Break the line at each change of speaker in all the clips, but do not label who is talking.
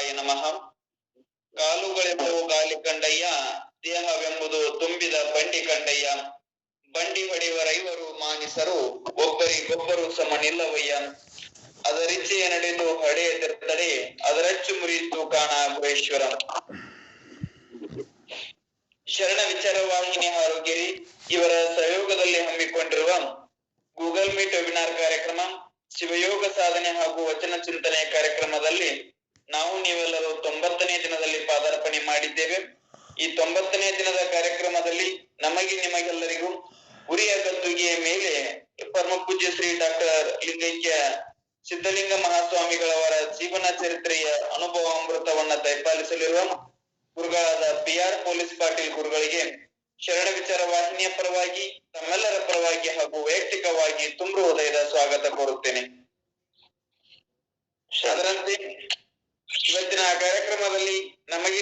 ಶಿವಾಯ ನಮಃ. ಕಾಲುಗಳೆಂಬುವು ಗಾಲಿ ಕಂಡಯ್ಯ, ದೇಹವೆಂಬುದು ತುಂಬಿದ ಬಂಡಿ ಕಂಡಯ್ಯ. ಬಂಡಿ ಹೊಡೆವರೈವರು ಮಾನಿಸರು, ಒಬ್ಬರಿಗೊಬ್ಬರು ಸಮನಿಲ್ಲವಯ್ಯ. ಅದರಿಚ್ಛೆಯ ನಡೆದು ಹಡೆಯ ತಿರ್ತಡೆ, ಅದರಚ್ಚು ಮುರಿಯಿತು ಕಾಣ ಗುಹೇಶ್ವರ. ಶರಣ ವಿಚಾರ ವಾಹಿನಿ ಹಾರುಗೆರಿ ಇವರ ಸಹಯೋಗದಲ್ಲಿ ಹಮ್ಮಿಕೊಂಡಿರುವ ಗೂಗಲ್ ಮೀಟ್ ವೆಬಿನಾರ್ ಕಾರ್ಯಕ್ರಮ ಶಿವಯೋಗ ಸಾಧನೆ ಹಾಗೂ ವಚನ ಚಿಂತನೆ ಕಾರ್ಯಕ್ರಮದಲ್ಲಿ ನಾವು ನೀವೆಲ್ಲರೂ 90ನೇ ದಿನದಲ್ಲಿ ಪಾದಾರ್ಪಣೆ ಮಾಡಿದ್ದೇವೆ. ಈ 90ನೇ ದಿನದ ಕಾರ್ಯಕ್ರಮದಲ್ಲಿ ನಿಮಗೆಲ್ಲರಿಗೂ ಉರಿಯ ಗದ್ದುಗೆಯ ಮೇಲೆ ಪರಮ ಪೂಜ್ಯ ಶ್ರೀ ಡಾಕ್ಟರ್ ಲಿಂಗೈಕ್ಯ ಸಿದ್ಧಲಿಂಗ ಮಹಾಸ್ವಾಮಿಗಳವರ ಜೀವನ ಚರಿತ್ರೆಯ ಅನುಭವಾಮೃತವನ್ನ ದಯಪಾಲಿಸಲಿರುವ ಗುರುಗಳಾದ PR ಪೊಲೀಸ್ ಪಾಟೀಲ್ ಗುರುಗಳಿಗೆ ಶರಣ ವಿಚಾರ ವಾಹಿನಿಯ ಪರವಾಗಿ, ತಮ್ಮೆಲ್ಲರ ಪರವಾಗಿ ಹಾಗೂ ವೈಯಕ್ತಿಕವಾಗಿ ತುಂಬ ಹೃದಯದ ಸ್ವಾಗತ ಕೋರುತ್ತೇನೆ. ಅದರಂತೆ ಇವತ್ತಿನ ಕಾರ್ಯಕ್ರಮದಲ್ಲಿ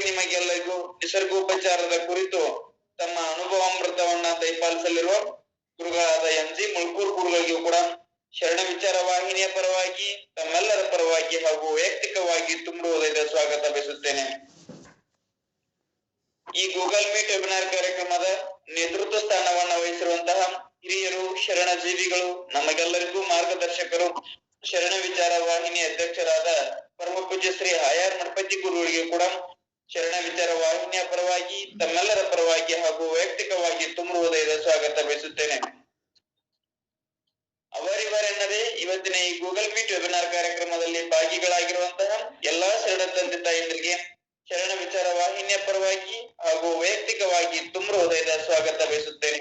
ನಿಮಗೆಲ್ಲರಿಗೂ ನಿಸರ್ಗೋಪಚಾರದ ಕುರಿತು ತಮ್ಮ ಅನುಭವಾಮೃತವನ್ನ ದಯಪಾಲಿಸಲಿರುವ ಗುರುಗಳಾದ MG ಮುಳ್ಕೂರ್ ಗುರುಗಳಿಗೂ ಕೂಡ ಶರಣ ವಿಚಾರ ವಾಹಿನಿಯ ಪರವಾಗಿ, ತಮ್ಮೆಲ್ಲರ ಪರವಾಗಿ ಹಾಗೂ ವೈಯಕ್ತಿಕವಾಗಿ ತುಂಬ ಹೃದಯದ ಸ್ವಾಗತ ಬಯಸುತ್ತೇನೆ. ಈ ಗೂಗಲ್ ಮೀಟ್ ವೆಬಿನಾರ್ ಕಾರ್ಯಕ್ರಮದ ನೇತೃತ್ವ ಸ್ಥಾನವನ್ನ ವಹಿಸಿರುವಂತಹ ಹಿರಿಯರು, ಶರಣ ಜೀವಿಗಳು, ನಮಗೆಲ್ಲರಿಗೂ ಮಾರ್ಗದರ್ಶಕರು, ಶರಣ ವಿಚಾರ ವಾಹಿನಿ ಅಧ್ಯಕ್ಷರಾದ ಪರಮ ಪೂಜ್ಯ ಶ್ರೀ ಆಯಾರ್ ಮಠಪತಿ ಗುರುಗಳಿಗೆ ಕೂಡ ಶರಣ ವಿಚಾರ ವಾಹಿನಿಯ ಪರವಾಗಿ, ತಮ್ಮೆಲ್ಲರ ಪರವಾಗಿ ಹಾಗೂ ವೈಯಕ್ತಿಕವಾಗಿ ತುಂಬ ಹೃದಯದ ಸ್ವಾಗತ ಬಯಸುತ್ತೇನೆ. ಅವರಿವರೆನ್ನದೇ ಇವತ್ತಿನ ಈ ಗೂಗಲ್ ಮೀಟ್ ವೆಬಿನಾರ್ ಕಾರ್ಯಕ್ರಮದಲ್ಲಿ ಭಾಗಿಗಳಾಗಿರುವಂತಹ ಎಲ್ಲಾ ಶರಣ ತಂದೆ ತಾಯಂದಿರಿಗೆ ಶರಣ ವಿಚಾರ ವಾಹಿನಿಯ ಪರವಾಗಿ ಹಾಗೂ ವೈಯಕ್ತಿಕವಾಗಿ ತುಂಬ ಹೃದಯದ ಸ್ವಾಗತ ಬಯಸುತ್ತೇನೆ.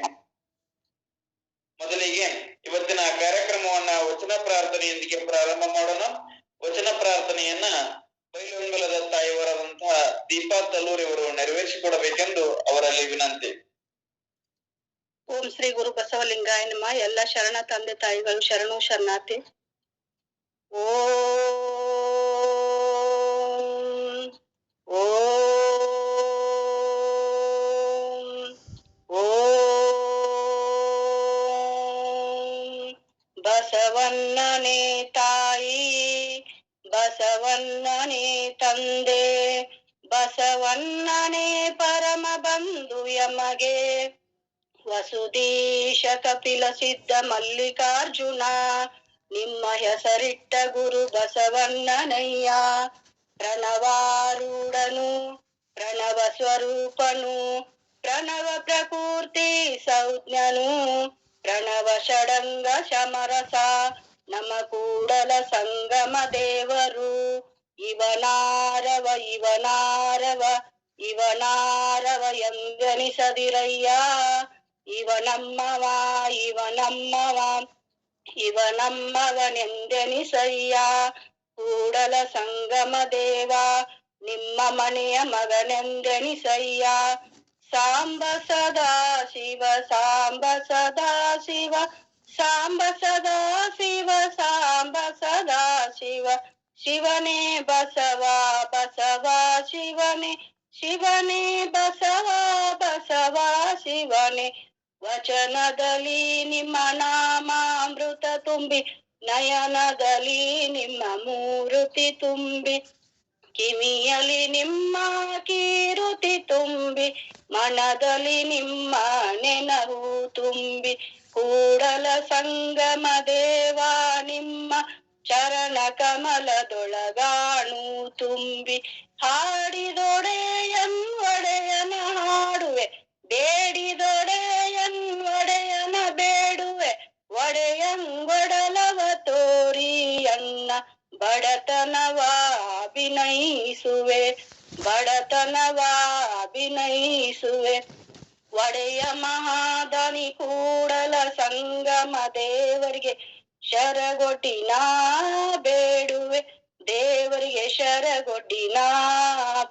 ಮೊದಲಿಗೆ ಇವತ್ತಿನ ಕಾರ್ಯಕ್ರಮವನ್ನ ವಚನ ಪ್ರಾರ್ಥನೆಯೊಂದಿಗೆ ಪ್ರಾರಂಭ ಮಾಡೋಣ. ವಚನ ಪ್ರಾರ್ಥನೆಯನ್ನ ಬೈಲಹೊಂಗಲದ ತಾಯಿಯವರಾದಂತಹ ದೀಪಾ ತಲ್ಲೂರ್ ಇವರು ನೆರವೇರಿಸಿಕೊಡಬೇಕೆಂದು ಅವರಲ್ಲಿ ವಿನಂತಿ.
ಓಂ ಶ್ರೀ ಗುರು ಬಸವಲಿಂಗಾಯ ನಮಃ. ಎಲ್ಲ ಶರಣ ತಂದೆ ತಾಯಿಗಳು ಶರಣು ಶರಣಾರ್ಥಿ. ಬಸವಣ್ಣನೇ ತಾಯಿ, ಬಸವಣ್ಣನೇ ತಂದೆ, ಬಸವಣ್ಣನೇ ಪರಮ ಬಂಧು ಯಮಗೆ. ವಸುದೀಶ ಕಪಿಲ ಸಿದ್ಧ ಮಲ್ಲಿಕಾರ್ಜುನ, ನಿಮ್ಮ ಹೆಸರಿಟ್ಟ ಗುರು ಬಸವಣ್ಣನಯ್ಯ. ಪ್ರಣವಾರೂಢನು, ಪ್ರಣವ ಸ್ವರೂಪನು, ಪ್ರಣವ ಪ್ರಕೃತಿ ಸಂಜ್ಞನು, ಪ್ರಣವ ಷಡಂಗ ಶಮರಸ ನಮ ಕೂಡಲ ಸಂಗಮ ದೇವರು. ಇವನಾರವ ಇವನಾರವ ಇವನಾರವ ಎಂದೆನಿಸದಿರಯ್ಯ. ಇವನಮ್ಮವ ಇವನಮ್ಮವ ಇವನಮ್ಮವನೆಂದೆನಿಸಯ್ಯ. ಕೂಡಲ ಸಂಗಮ ದೇವ ನಿಮ್ಮ ಮನೆಯ ಮಗನೆಂದೆನಿಸಯ್ಯ. ಸಾಂಬ ಸದಾ ಶಿವ ಸಾಂಬ ಸದಾ ಶಿವ ಸಾಂಬ ಸದಾ ಶಿವ ಸಾಂಬ ಸದಾ ಶಿವ. ಶಿವನೇ ಬಸವ ಬಸವ ಶಿವನೇ, ಶಿವನೇ ಬಸವ ಬಸವ ಶಿವನೇ. ವಚನದಲ್ಲಿ ನಿಮ್ಮ ನಾಮಾಮೃತ ತುಂಬಿ, ನಯನದಲ್ಲಿ ನಿಮ್ಮ ಮೂರುತಿ ತುಂಬಿ, ಕಿವಿಯಲ್ಲಿ ನಿಮ್ಮ ಕೀರುತಿ ತುಂಬಿ, ಮನದಲ್ಲಿ ನಿಮ್ಮ ನೆನಹು ತುಂಬಿ. ಕೂಡಲ ಸಂಗಮ ದೇವ ನಿಮ್ಮ ಚರಣ ಕಮಲದೊಳಗಾಣು ತುಂಬಿ. ಹಾಡಿದೊಡೆಯನ್ ಒಡೆಯನ ಹಾಡುವೆ, ಬೇಡಿದೊಡೆಯನ್ ಒಡೆಯನ ಬೇಡುವೆ. ಒಡೆಯಂಗೊಡಲವ ತೋರಿಯನ್ನ ಬಡತನವ ಅಭಿನಯಿಸುವೆ, ಬಡತನವ ಅಭಿನಯಿಸುವೆ. ಒಡೆಯ ಮಹಾದನಿ ಕೂಡಲ ಸಂಗಮ ದೇವರಿಗೆ ಶರಗೊಡ್ಡಿ ನಾ ಬೇಡುವೆ, ದೇವರಿಗೆ ಶರಗೊಡ್ಡಿ ನಾ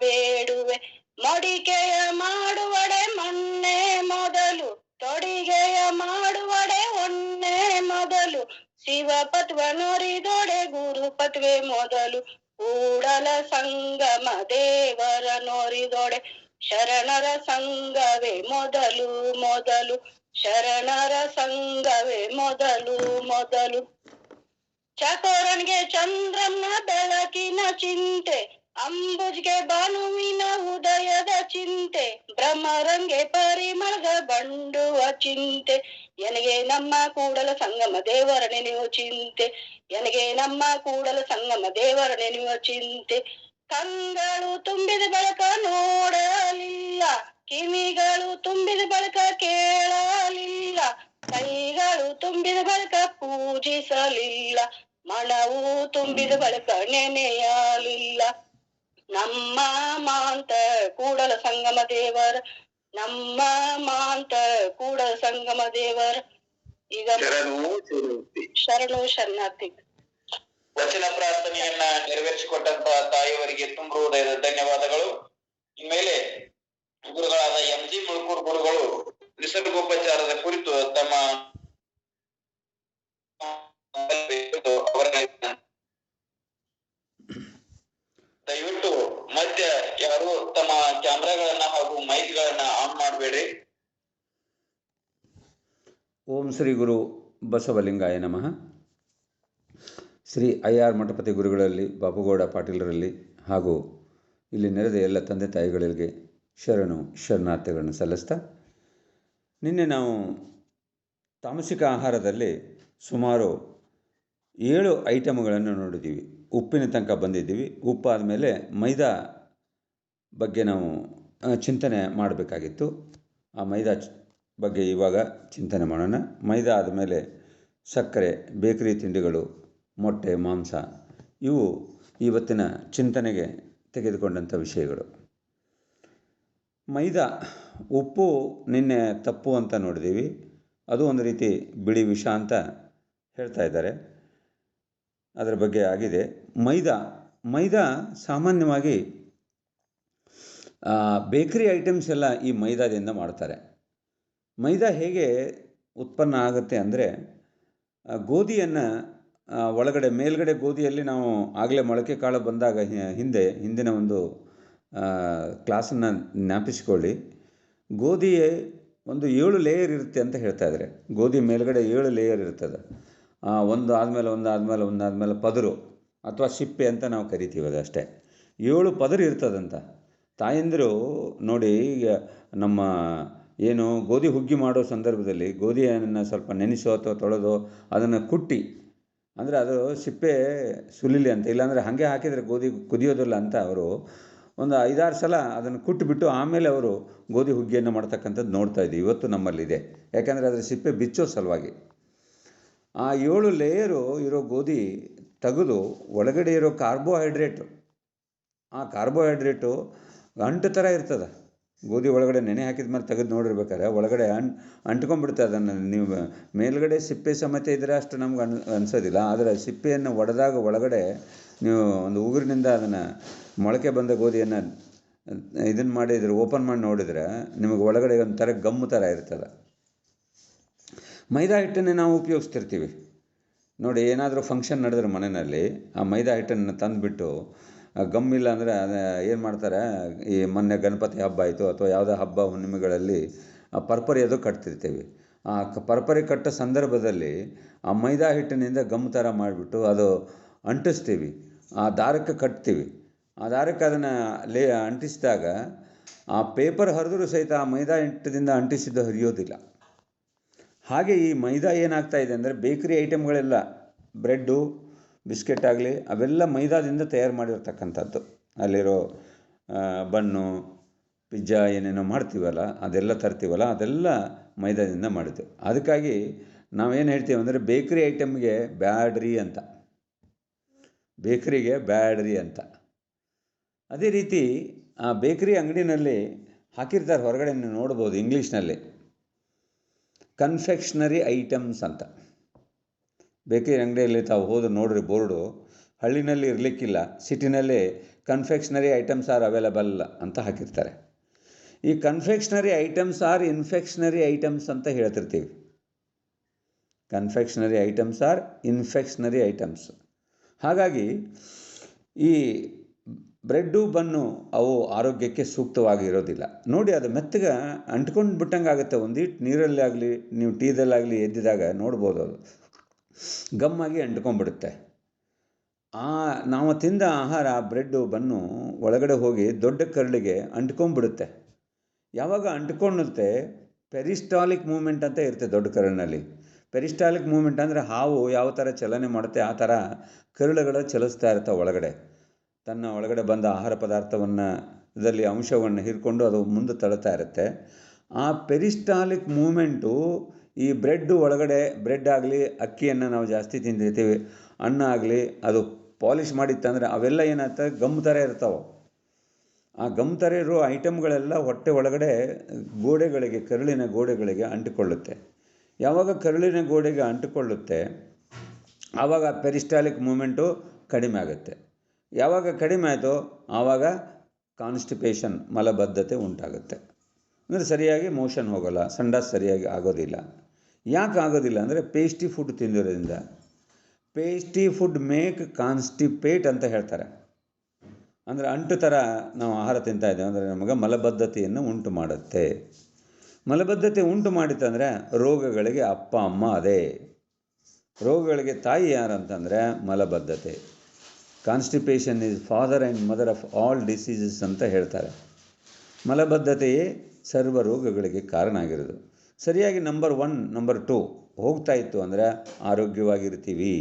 ಬೇಡುವೆ. ಮಡಿಕೆಯ ಮಾಡುವಡೆ ಮೊನ್ನೆ ಮೊದಲು, ತೊಡಿಗೆಯ ಮಾಡುವಡೆ ಒನ್ನೆ ಮೊದಲು. ಶಿವ ಪತ್ವ ನೋರಿದೊಡೆ ಗುರು ಪತ್ವೆ ಮೊದಲು. ಕೂಡಲ ಸಂಗಮ ದೇವರ ನೋರಿದೊಡೆ ಶರಣರ ಸಂಘವೇ ಮೊದಲು ಮೊದಲು. ಶರಣರ ಸಂಘವೇ ಮೊದಲು ಮೊದಲು. ಚಕೋರನ್ಗೆ ಚಂದ್ರನ ಬೆಳಕಿನ ಚಿಂತೆ, ಅಂಬು ರೋಜ್ಗೆ ಭಾನುವಿನ ಉದಯದ ಚಿಂತೆ, ಬ್ರಹ್ಮರಂಗೆ ಪರಿಮಳದ ಬಂಡುವ ಚಿಂತೆ, ಎನಗೆ ನಮ್ಮ ಕೂಡಲ ಸಂಗಮ ದೇವರ ನೆನೆಯುವ ಚಿಂತೆ, ಎನಗೆ ನಮ್ಮ ಕೂಡಲ ಸಂಗಮ ದೇವರ ನೆನೆಯುವ ಚಿಂತೆ. ಕಂಗಳು ತುಂಬಿದ ಬಳಕ ನೋಡಲಿಲ್ಲ, ಕಿವಿಗಳು ತುಂಬಿದ ಬಳಕ ಕೇಳಲಿಲ್ಲ, ಕೈಗಳು ತುಂಬಿದ ಬಳಕ ಪೂಜಿಸಲಿಲ್ಲ, ಮನವು ತುಂಬಿದ ಬಳಕ ನೆನೆಯಲಿಲ್ಲ. ನಮ್ಮ ಮಾಂತ ಕೂಡಲ ಸಂಗಮ ದೇವರ, ನಮ್ಮ ಮಾಂತ ಕೂಡಲ ಸಂಗಮ ದೇವರ. ಈಗ ಶರಣು ಶರಣಾರ್ಥಿ.
ವಚನ ಪ್ರಾರ್ಥನೆಯನ್ನ ನೆರವೇರಿಸಿಕೊಟ್ಟಂತಹ ತಾಯಿಯವರಿಗೆ ತುಂಬ ಹೃದಯದ ಧನ್ಯವಾದಗಳು. ಇನ್ಮೇಲೆ ಗುರುಗಳಾದ ಎಂ.ಜಿ. ಮುಳ್ಕೂರ್ ಗುರುಗಳು ನಿಸರ್ಗೋಪಚಾರದ ಕುರಿತು ತಮ್ಮ ದಯವಿಟ್ಟು ಮಧ್ಯ ಯಾರು ತಮ್ಮ ಕ್ಯಾಮ್ರಾಗಳನ್ನ ಹಾಗೂ ಮೈಕ್ ಗಳನ್ನ ಆನ್ ಮಾಡಬೇಡಿ.
ಓಂ ಶ್ರೀ ಗುರು ಬಸವಲಿಂಗಾಯ ನಮಃ. ಶ್ರೀ ಐ.ಆರ್. ಮಠಪತಿ ಗುರುಗಳಲ್ಲಿ, ಬಾಬುಗೌಡ ಪಾಟೀಲರಲ್ಲಿ ಹಾಗೂ ಇಲ್ಲಿ ನೆರೆದ ಎಲ್ಲ ತಂದೆ ತಾಯಿಗಳಿಗೆ ಶರಣು ಶರಣಾರ್ಥಿಗಳನ್ನು ಸಲ್ಲಿಸ್ತಾ, ನಿನ್ನೆ ನಾವು ತಾಮಸಿಕ ಆಹಾರದಲ್ಲಿ ಸುಮಾರು 7 ಐಟಮ್ಗಳನ್ನು ನೋಡಿದ್ದೀವಿ. ಉಪ್ಪಿನ ತನಕ ಬಂದಿದ್ದೀವಿ. ಉಪ್ಪಾದ ಮೇಲೆ ಮೈದಾ ಬಗ್ಗೆ ನಾವು ಚಿಂತನೆ ಮಾಡಬೇಕಾಗಿತ್ತು. ಆ ಮೈದಾ ಬಗ್ಗೆ ಇವಾಗ ಚಿಂತನೆ ಮಾಡೋಣ. ಮೈದಾ ಆದಮೇಲೆ ಸಕ್ಕರೆ, ಬೇಕರಿ ತಿಂಡಿಗಳು, ಮೊಟ್ಟೆ, ಮಾಂಸ, ಇವು ಇವತ್ತಿನ ಚಿಂತನೆಗೆ ತೆಗೆದುಕೊಂಡಂಥ ವಿಷಯಗಳು. ಮೈದಾ, ಉಪ್ಪು ನಿನ್ನೆ ತಪ್ಪು ಅಂತ ನೋಡಿದ್ದೀವಿ. ಅದು ಒಂದು ರೀತಿ ಬಿಳಿ ವಿಷ ಅಂತ ಹೇಳ್ತಾ ಇದ್ದಾರೆ. ಅದರ ಬಗ್ಗೆ ಆಗಿದೆ. ಮೈದಾ ಸಾಮಾನ್ಯವಾಗಿ ಬೇಕರಿ ಐಟಮ್ಸ್ ಎಲ್ಲ ಈ ಮೈದಾದಿಂದ ಮಾಡ್ತಾರೆ. ಮೈದಾ ಹೇಗೆ ಉತ್ಪನ್ನ ಆಗುತ್ತೆ ಅಂದರೆ, ಗೋಧಿಯನ್ನು ಒಳಗಡೆ ಮೇಲ್ಗಡೆ ಗೋಧಿಯಲ್ಲಿ ನಾವು ಆಗಲೇ ಮೊಳಕೆ ಕಾಳು ಬಂದಾಗ ಹಿಂದಿನ ಒಂದು ಕ್ಲಾಸನ್ನು ಜ್ಞಾಪಿಸಿಕೊಳ್ಳಿ. ಗೋಧಿ ಒಂದು 7 ಲೇಯರ್ ಇರುತ್ತೆ ಅಂತ ಹೇಳ್ತಾ ಇದ್ದಾರೆ. ಗೋಧಿ ಮೇಲ್ಗಡೆ 7 ಲೇಯರ್ ಇರ್ತದೆ. ಒಂದು ಆದಮೇಲೆ ಪದರು ಅಥವಾ ಸಿಪ್ಪೆ ಅಂತ ನಾವು ಕರಿತೀವಿ. ಅದಷ್ಟೇ 7 ಪದರು ಇರ್ತದಂತ. ತಾಯಂದಿರು ನೋಡಿ, ಈಗ ನಮ್ಮ ಏನು ಗೋಧಿ ಹುಗ್ಗಿ ಮಾಡೋ ಸಂದರ್ಭದಲ್ಲಿ ಗೋಧಿಯನ್ನು ಸ್ವಲ್ಪ ನೆನೆಸೋ ಅಥವಾ ತೊಳೆದೋ ಅದನ್ನು ಕುಟ್ಟಿ, ಅಂದರೆ ಅದು ಸಿಪ್ಪೆ ಸುಲಿಲಿ ಅಂತ, ಇಲ್ಲಾಂದರೆ ಹಾಗೆ ಹಾಕಿದರೆ ಗೋಧಿ ಕುದಿಯೋದಿಲ್ಲ ಅಂತ ಅವರು ಒಂದು 5-6 ಸಲ ಅದನ್ನು ಕುಟ್ಟಿಬಿಟ್ಟು ಆಮೇಲೆ ಅವರು ಗೋಧಿ ಹುಗ್ಗಿಯನ್ನು ಮಾಡ್ತಕ್ಕಂಥದ್ದು ನೋಡ್ತಾ ಇದ್ದೀವಿ. ಇವತ್ತು ನಮ್ಮಲ್ಲಿದೆ. ಯಾಕಂದರೆ ಅದರ ಸಿಪ್ಪೆ ಬಿಚ್ಚೋ ಸಲುವಾಗಿ. ಆ 7 ಲೇಯರು ಇರೋ ಗೋಧಿ ತೆಗೆದು ಒಳಗಡೆ ಇರೋ ಕಾರ್ಬೋಹೈಡ್ರೇಟು, ಆ ಕಾರ್ಬೋಹೈಡ್ರೇಟು ಅಂಟು ಥರ ಇರ್ತದೆ. ಗೋಧಿ ಒಳಗಡೆ ನೆನೆ ಹಾಕಿದ ಮೇಲೆ ತೆಗೆದು ನೋಡಿರ್ಬೇಕಾದ್ರೆ ಒಳಗಡೆ ಅಂಟ್ಕೊಂಡ್ಬಿಡುತ್ತೆ. ಅದನ್ನು ನೀವು ಮೇಲ್ಗಡೆ ಸಿಪ್ಪೆ ಸಮೇತ ಇದ್ದರೆ ಅಷ್ಟು ನಮ್ಗೆ ಅನಿಸೋದಿಲ್ಲ. ಆದರೆ ಸಿಪ್ಪೆಯನ್ನು ಒಡೆದಾಗ ಒಳಗಡೆ ನೀವು ಒಂದು ಉಗುರಿನಿಂದ ಅದನ್ನು ಮೊಳಕೆ ಬಂದ ಗೋಧಿಯನ್ನು ಇದನ್ನು ಮಾಡಿದರೆ, ಓಪನ್ ಮಾಡಿ ನೋಡಿದರೆ ನಿಮಗೆ ಒಳಗಡೆ ಒಂಥರ ಗಮ್ಮು ಥರ ಇರ್ತದೆ. ಮೈದಾ ಹಿಟ್ಟನ್ನೇ ನಾವು ಉಪಯೋಗಿಸ್ತಿರ್ತೀವಿ ನೋಡಿ. ಏನಾದರೂ ಫಂಕ್ಷನ್ ನಡೆದ್ರೆ ಮನೆಯಲ್ಲಿ ಆ ಮೈದಾ ಹಿಟ್ಟನ್ನು ತಂದುಬಿಟ್ಟು, ಗಮ್ಮಿಲ್ಲ ಅಂದರೆ ಏನು ಮಾಡ್ತಾರೆ, ಈ ಮೊನ್ನೆ ಗಣಪತಿ ಹಬ್ಬ ಆಯಿತು ಅಥವಾ ಯಾವುದೇ ಹಬ್ಬ ಹುಣ್ಣಿಮೆಗಳಲ್ಲಿ ಪರ್ಪರಿ ಅದು ಕಟ್ತಿರ್ತೀವಿ. ಆ ಪರ್ಪರಿ ಕಟ್ಟೋ ಸಂದರ್ಭದಲ್ಲಿ ಆ ಮೈದಾ ಹಿಟ್ಟಿನಿಂದ ಗಮ್ ಥರ ಮಾಡಿಬಿಟ್ಟು ಅದು ಅಂಟಿಸ್ತೀವಿ. ಆ ದಾರಕ್ಕೆ ಕಟ್ತೀವಿ. ಆ ದಾರಕ್ಕೆ ಅದನ್ನು ಅಂಟಿಸಿದಾಗ ಆ ಪೇಪರ್ ಹರಿದ್ರೂ ಸಹಿತ ಆ ಮೈದಾ ಹಿಟ್ಟದಿಂದ ಅಂಟಿಸಿದ್ದು ಹರಿಯೋದಿಲ್ಲ. ಹಾಗೆ ಈ ಮೈದಾ ಏನಾಗ್ತಾಯಿದೆ ಅಂದರೆ, ಬೇಕರಿ ಐಟಮ್ಗಳೆಲ್ಲ, ಬ್ರೆಡ್ಡು, ಬಿಸ್ಕೆಟ್ ಆಗಲಿ, ಅವೆಲ್ಲ ಮೈದಾದಿಂದ ತಯಾರು ಮಾಡಿರ್ತಕ್ಕಂಥದ್ದು. ಅಲ್ಲಿರೋ ಬನ್ನು, ಪಿಜ್ಜಾ ಏನೇನೋ ಮಾಡ್ತೀವಲ್ಲ, ಅದೆಲ್ಲ ತರ್ತೀವಲ್ಲ, ಅದೆಲ್ಲ ಮೈದಾದಿಂದ ಮಾಡಿದ್ದು. ಅದಕ್ಕಾಗಿ ನಾವೇನು ಹೇಳ್ತೀವಿ ಅಂದರೆ, ಬೇಕರಿ ಐಟಮ್ಗೆ ಬ್ಯಾಡ್ರಿ ಅಂತ, ಬೇಕರಿಗೆ ಬ್ಯಾಡ್ರಿ ಅಂತ. ಅದೇ ರೀತಿ ಆ ಬೇಕರಿ ಅಂಗಡಿನಲ್ಲಿ ಹಾಕಿರ್ತಾರೆ, ಹೊರಗಡೆ ನೀವು ನೋಡ್ಬೋದು ಇಂಗ್ಲೀಷ್ನಲ್ಲಿ ಕನ್ಫೆಕ್ಷನರಿ ಐಟಮ್ಸ್ ಅಂತ. ಬೇಕರಿ ಅಂಗಡಿಯಲ್ಲಿ ತಾವು ಹೋದ್ರೆ ನೋಡ್ರಿ ಬೋರ್ಡು, ಹಳ್ಳಿನಲ್ಲಿ ಇರಲಿಕ್ಕಿಲ್ಲ, ಸಿಟಿನಲ್ಲಿ ಕನ್ಫೆಕ್ಷನರಿ ಐಟಮ್ಸ್ ಆರ್ ಅವೈಲಬಲ್ ಅಂತ ಹಾಕಿರ್ತಾರೆ. ಈ confectionery items are infectionary items ಅಂತ ಹೇಳ್ತಿರ್ತೀವಿ. Confectionery items are infectionary items. ಹಾಗಾಗಿ ಈ ಬ್ರೆಡ್ಡು, ಬನ್ನು ಅವು ಆರೋಗ್ಯಕ್ಕೆ ಸೂಕ್ತವಾಗಿ ಇರೋದಿಲ್ಲ ನೋಡಿ. ಅದು ಮೆತ್ತಗೆ ಅಂಟ್ಕೊಂಡು ಬಿಟ್ಟಂಗೆ ಆಗುತ್ತೆ. ಒಂದೀಟ್ ನೀರಲ್ಲಿ ಆಗಲಿ, ನೀವು ಟೀದಲ್ಲಾಗಲಿ ಎದ್ದಿದಾಗ ನೋಡ್ಬೋದು, ಅದು ಗಮ್ಮಾಗಿ ಅಂಟ್ಕೊಂಡ್ಬಿಡುತ್ತೆ. ನಾವು ತಿಂದ ಆಹಾರ ಬ್ರೆಡ್ಡು ಬನ್ನು ಒಳಗಡೆ ಹೋಗಿ ದೊಡ್ಡ ಕರಳಿಗೆ ಅಂಟ್ಕೊಂಡ್ಬಿಡುತ್ತೆ. ಯಾವಾಗ ಅಂಟ್ಕೊಳ್ಳುತ್ತೆ ಪೆರಿಸ್ಟಾಲಿಕ್ ಮೂಮೆಂಟ್ ಅಂತ ಇರುತ್ತೆ ದೊಡ್ಡ ಕರಳಿನಲ್ಲಿ. ಪೆರಿಸ್ಟಾಲಿಕ್ ಮೂಮೆಂಟ್ ಅಂದರೆ ಹಾವು ಯಾವ ಥರ ಚಲನೆ ಮಾಡುತ್ತೆ ಆ ಥರ ಕರುಳುಗಳು ಚಲಿಸ್ತಾ ಇರ್ತವೆ ಒಳಗಡೆ. ತನ್ನ ಒಳಗಡೆ ಬಂದ ಆಹಾರ ಪದಾರ್ಥವನ್ನು ಇದರಲ್ಲಿ ಅಂಶವನ್ನು ಹೀರ್ಕೊಂಡು ಅದು ಮುಂದೆ ತಳ್ತಾ ಇರುತ್ತೆ. ಆ ಪೆರಿಸ್ಟಾಲಿಕ್ ಮೂಮೆಂಟು ಈ ಬ್ರೆಡ್ಡು ಒಳಗಡೆ ಬ್ರೆಡ್ ಆಗಲಿ ಅಕ್ಕಿಯನ್ನು ನಾವು ಜಾಸ್ತಿ ತಿಂದಿರ್ತೀವಿ, ಹಣ್ಣು ಆಗಲಿ ಅದು ಪಾಲಿಷ್ ಮಾಡಿತ್ತಂದರೆ ಅವೆಲ್ಲ ಏನಾಗ್ತವೆ ಗಮ್ ಥರ ಇರ್ತಾವೆ. ಆ ಗಮ್ ಥರ ಇರೋ ಐಟಮ್ಗಳೆಲ್ಲ ಹೊಟ್ಟೆ ಒಳಗಡೆ ಗೋಡೆಗಳಿಗೆ ಕರುಳಿನ ಗೋಡೆಗಳಿಗೆ ಅಂಟಿಕೊಳ್ಳುತ್ತೆ. ಯಾವಾಗ ಕರುಳಿನ ಗೋಡೆಗೆ ಅಂಟಿಕೊಳ್ಳುತ್ತೆ ಆವಾಗ ಪೆರಿಸ್ಟಾಲಿಕ್ ಮೂಮೆಂಟು ಕಡಿಮೆ ಆಗುತ್ತೆ. ಯಾವಾಗ ಕಡಿಮೆ ಆಯಿತೋ ಆವಾಗ ಕಾನ್ಸ್ಟಿಪೇಷನ್ ಮಲಬದ್ಧತೆ ಉಂಟಾಗುತ್ತೆ. ಅಂದರೆ ಸರಿಯಾಗಿ ಮೋಷನ್ ಹೋಗೋಲ್ಲ, ಸಂಡಾಸ್ ಸರಿಯಾಗಿ ಆಗೋದಿಲ್ಲ. ಯಾಕೆ ಆಗೋದಿಲ್ಲ ಅಂದರೆ ಪೇಸ್ಟಿ ಫುಡ್ ತಿಂದಿರೋದ್ರಿಂದ. ಪೇಸ್ಟಿ ಫುಡ್ ಮೇಕ್ ಕಾನ್ಸ್ಟಿಪೇಟ್ ಅಂತ ಹೇಳ್ತಾರೆ. ಅಂದರೆ ಅಂಟು ಥರ ನಾವು ಆಹಾರ ತಿಂತಾ ಇದ್ದೇವೆ ಅಂದರೆ ನಮಗೆ ಮಲಬದ್ಧತೆಯನ್ನು ಉಂಟು ಮಾಡುತ್ತೆ. ಮಲಬದ್ಧತೆ ಉಂಟು ಮಾಡಿತಂದರೆ ರೋಗಗಳಿಗೆ ಅಪ್ಪ ಅಮ್ಮ ಅದೇ. ರೋಗಗಳಿಗೆ ತಾಯಿ ಯಾರಂತಂದರೆ ಮಲಬದ್ಧತೆ. Constipation is father and mother of all diseases ಅಂತ ಹೇಳ್ತಾರೆ. ಮಲಬದ್ಧತೆಯೇ ಸರ್ವ ರೋಗಗಳಿಗೆ ಕಾರಣ ಆಗಿರೋದು. ಸರಿಯಾಗಿ ನಂಬರ್ 1 ನಂಬರ್ 2 ಹೋಗ್ತಾ ಇತ್ತು ಅಂದರೆ ಆರೋಗ್ಯವಾಗಿರ್ತೀವಿ.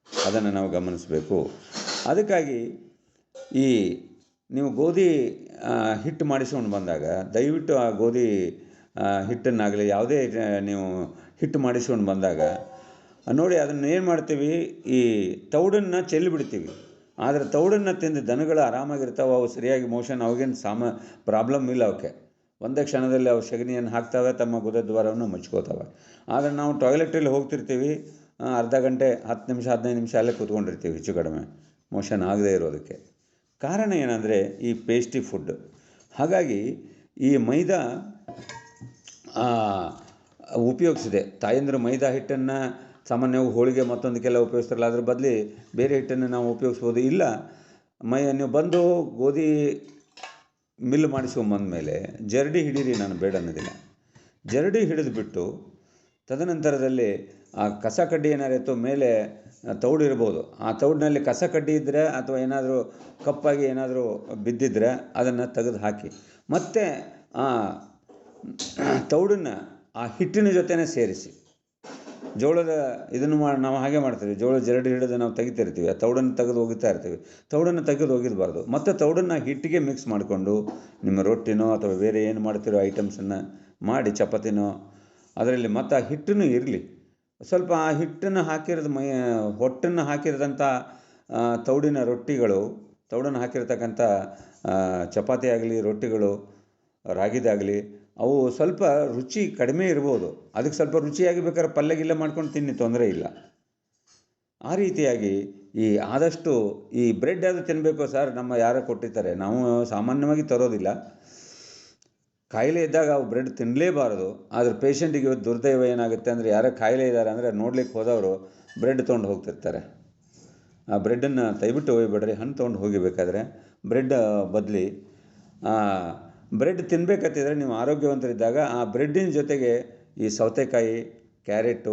ಅದನ್ನು ನಾವು ಗಮನಿಸಬೇಕು. ಅದಕ್ಕಾಗಿ ಈ ನೀವು ಗೋಧಿ ಹಿಟ್ಟು ಮಾಡಿಸ್ಕೊಂಡು ಬಂದಾಗ ದಯವಿಟ್ಟು ಆ ಗೋಧಿ ಹಿಟ್ಟನ್ನಾಗಲಿ ಯಾವುದೇ ನೀವು ಹಿಟ್ಟು ಮಾಡಿಸ್ಕೊಂಡು ಬಂದಾಗ ನೋಡಿ ಅದನ್ನು ಏನು ಮಾಡ್ತೀವಿ, ಈ ತೌಡನ್ನು ಚೆಲ್ಲಿಬಿಡ್ತೀವಿ. ಆದರೆ ತೌಡನ್ನು ತಿಂದು ದನಗಳು ಆರಾಮಾಗಿರ್ತಾವೆ, ಅವು ಸರಿಯಾಗಿ ಮೋಷನ್ ಅವಾಗೇನು ಪ್ರಾಬ್ಲಮ್ ಇಲ್ಲ. ಅವಕ್ಕೆ ಒಂದೇ ಕ್ಷಣದಲ್ಲಿ ಅವು ಸಗಣಿಯನ್ನು ಹಾಕ್ತವೆ, ತಮ್ಮ ಗುದದ್ವಾರವನ್ನು ಮುಚ್ಕೋತವೆ. ಆದರೆ ನಾವು ಟಾಯ್ಲೆಟಲ್ಲಿ ಹೋಗ್ತಿರ್ತೀವಿ, ಅರ್ಧ ಗಂಟೆ 10 ನಿಮಿಷ 15 ನಿಮಿಷ ಅಲ್ಲೇ ಕೂತ್ಕೊಂಡಿರ್ತೀವಿ ಹೆಚ್ಚು ಕಡಿಮೆ ಮೋಷನ್ ಆಗದೇ ಇರೋದಕ್ಕೆ. ಕಾರಣ ಏನಂದರೆ ಈ ಪೇಸ್ಟಿ ಫುಡ್. ಹಾಗಾಗಿ ಈ ಮೈದಾ ಉಪಯೋಗಿಸಿದೆ. ತಾಯಂದಿರು ಮೈದಾ ಹಿಟ್ಟನ್ನು ಸಾಮಾನ್ಯವಾಗಿ ಹೋಳಿಗೆ ಮತ್ತೊಂದಕ್ಕೆಲ್ಲ ಉಪಯೋಗಿಸ್ತಾರಲ್ಲ, ಅದ್ರ ಬದಲು ಬೇರೆ ಹಿಟ್ಟನ್ನು ನಾವು ಉಪಯೋಗಿಸ್ಬೋದು. ಇಲ್ಲ ನೀವು ಬಂದು ಗೋಧಿ ಮಿಲ್ ಮಾಡಿಸ್ಕೊಂಬಂದಮೇಲೆ ಜರಡಿ ಹಿಡೀರಿ, ನಾನು ಬೇಡ ಅನ್ನೋದಿಲ್ಲ. ಜರಡಿ ಹಿಡಿದುಬಿಟ್ಟು ತದನಂತರದಲ್ಲಿ ಆ ಕಸ ಕಡ್ಡಿ ಏನಾರು ಇತ್ತು ಮೇಲೆ ತೌಡು ಇರ್ಬೋದು, ಆ ತೌಡಿನಲ್ಲಿ ಕಸ ಕಡ್ಡಿ ಇದ್ದರೆ ಅಥವಾ ಏನಾದರೂ ಕಪ್ಪಾಗಿ ಏನಾದರೂ ಬಿದ್ದಿದ್ದರೆ ಅದನ್ನು ತೆಗೆದು ಹಾಕಿ ಮತ್ತು ಆ ತೌಡನ್ನು ಆ ಹಿಟ್ಟಿನ ಜೊತೆನೇ ಸೇರಿಸಿ. ಜೋಳದ ಇದನ್ನು ನಾವು ಹಾಗೆ ಮಾಡ್ತೀವಿ, ಜೋಳದ ಜರಡಿ ಹಿಡಿದು ನಾವು ತೆಗಿತಿರ್ತೀವಿ, ಆ ತೌಡನ್ನು ತೆಗೆದು ಹೋಗ್ತಾ ಇರ್ತೀವಿ. ತೌಡನ್ನು ತೆಗೆದು ಹೋಗಿರಬಾರ್ದು. ಮತ್ತು ತೌಡನ್ನು ಹಿಟ್ಟಿಗೆ ಮಿಕ್ಸ್ ಮಾಡಿಕೊಂಡು ನಿಮ್ಮ ರೊಟ್ಟಿನೋ ಅಥವಾ ಬೇರೆ ಏನು ಮಾಡ್ತಿರೋ ಐಟಮ್ಸನ್ನು ಮಾಡಿ ಚಪಾತಿನೋ ಅದರಲ್ಲಿ ಮತ್ತು ಆ ಹಿಟ್ಟನ್ನು ಇರಲಿ. ಸ್ವಲ್ಪ ಆ ಹಿಟ್ಟನ್ನು ಹಾಕಿರೋದು ಹೊಟ್ಟನ್ನು ಹಾಕಿರೋದಂಥ ತೌಡಿನ ರೊಟ್ಟಿಗಳು, ತೌಡನ್ನು ಹಾಕಿರ್ತಕ್ಕಂಥ ಚಪಾತಿ ಆಗಲಿ ರೊಟ್ಟಿಗಳು ರಾಗಿದಾಗಲಿ ಅವು ಸ್ವಲ್ಪ ರುಚಿ ಕಡಿಮೆ ಇರ್ಬೋದು. ಅದಕ್ಕೆ ಸ್ವಲ್ಪ ರುಚಿಯಾಗಿ ಬೇಕಾದ್ರೆ ಪಲ್ಯಗಿಲ್ಲ ಮಾಡ್ಕೊಂಡು ತಿನ್ನಿ, ತೊಂದರೆ ಇಲ್ಲ. ಆ ರೀತಿಯಾಗಿ ಈ ಆದಷ್ಟು ಈ ಬ್ರೆಡ್ ಅದು ತಿನ್ನಬೇಕು ಸರ್, ನಮ್ಮ ಯಾರೋ ಕೊಟ್ಟಿರ್ತಾರೆ, ನಾವು ಸಾಮಾನ್ಯವಾಗಿ ತರೋದಿಲ್ಲ. ಕಾಯಿಲೆ ಇದ್ದಾಗ ಅವು ಬ್ರೆಡ್ ತಿನ್ನಲೇಬಾರದು. ಆದರೆ ಪೇಷಂಟಿಗೆ ಇವತ್ತು ದುರ್ದೈವ ಏನಾಗುತ್ತೆ ಅಂದರೆ ಯಾರೋ ಕಾಯಿಲೆ ಇದ್ದಾರೆ ಅಂದರೆ ನೋಡ್ಲಿಕ್ಕೆ ಹೋದವರು ಬ್ರೆಡ್ ತೊಗೊಂಡು ಹೋಗ್ತಿರ್ತಾರೆ. ಆ ಬ್ರೆಡ್ಡನ್ನು ದಯವಿಟ್ಟು ಒಯ್ಯಬೇಡ್ರಿ, ಹಣ್ಣು ತೊಗೊಂಡು ಹೋಗಿಬೇಕಾದ್ರೆ ಬ್ರೆಡ್ ಬದಲಿ ಬ್ರೆಡ್ ತಿನ್ನಬೇಕಂತಿದ್ರೆ ನೀವು ಆರೋಗ್ಯವಂತರಿದ್ದಾಗ ಆ ಬ್ರೆಡ್ಡಿನ ಜೊತೆಗೆ ಈ ಸೌತೆಕಾಯಿ, ಕ್ಯಾರೆಟು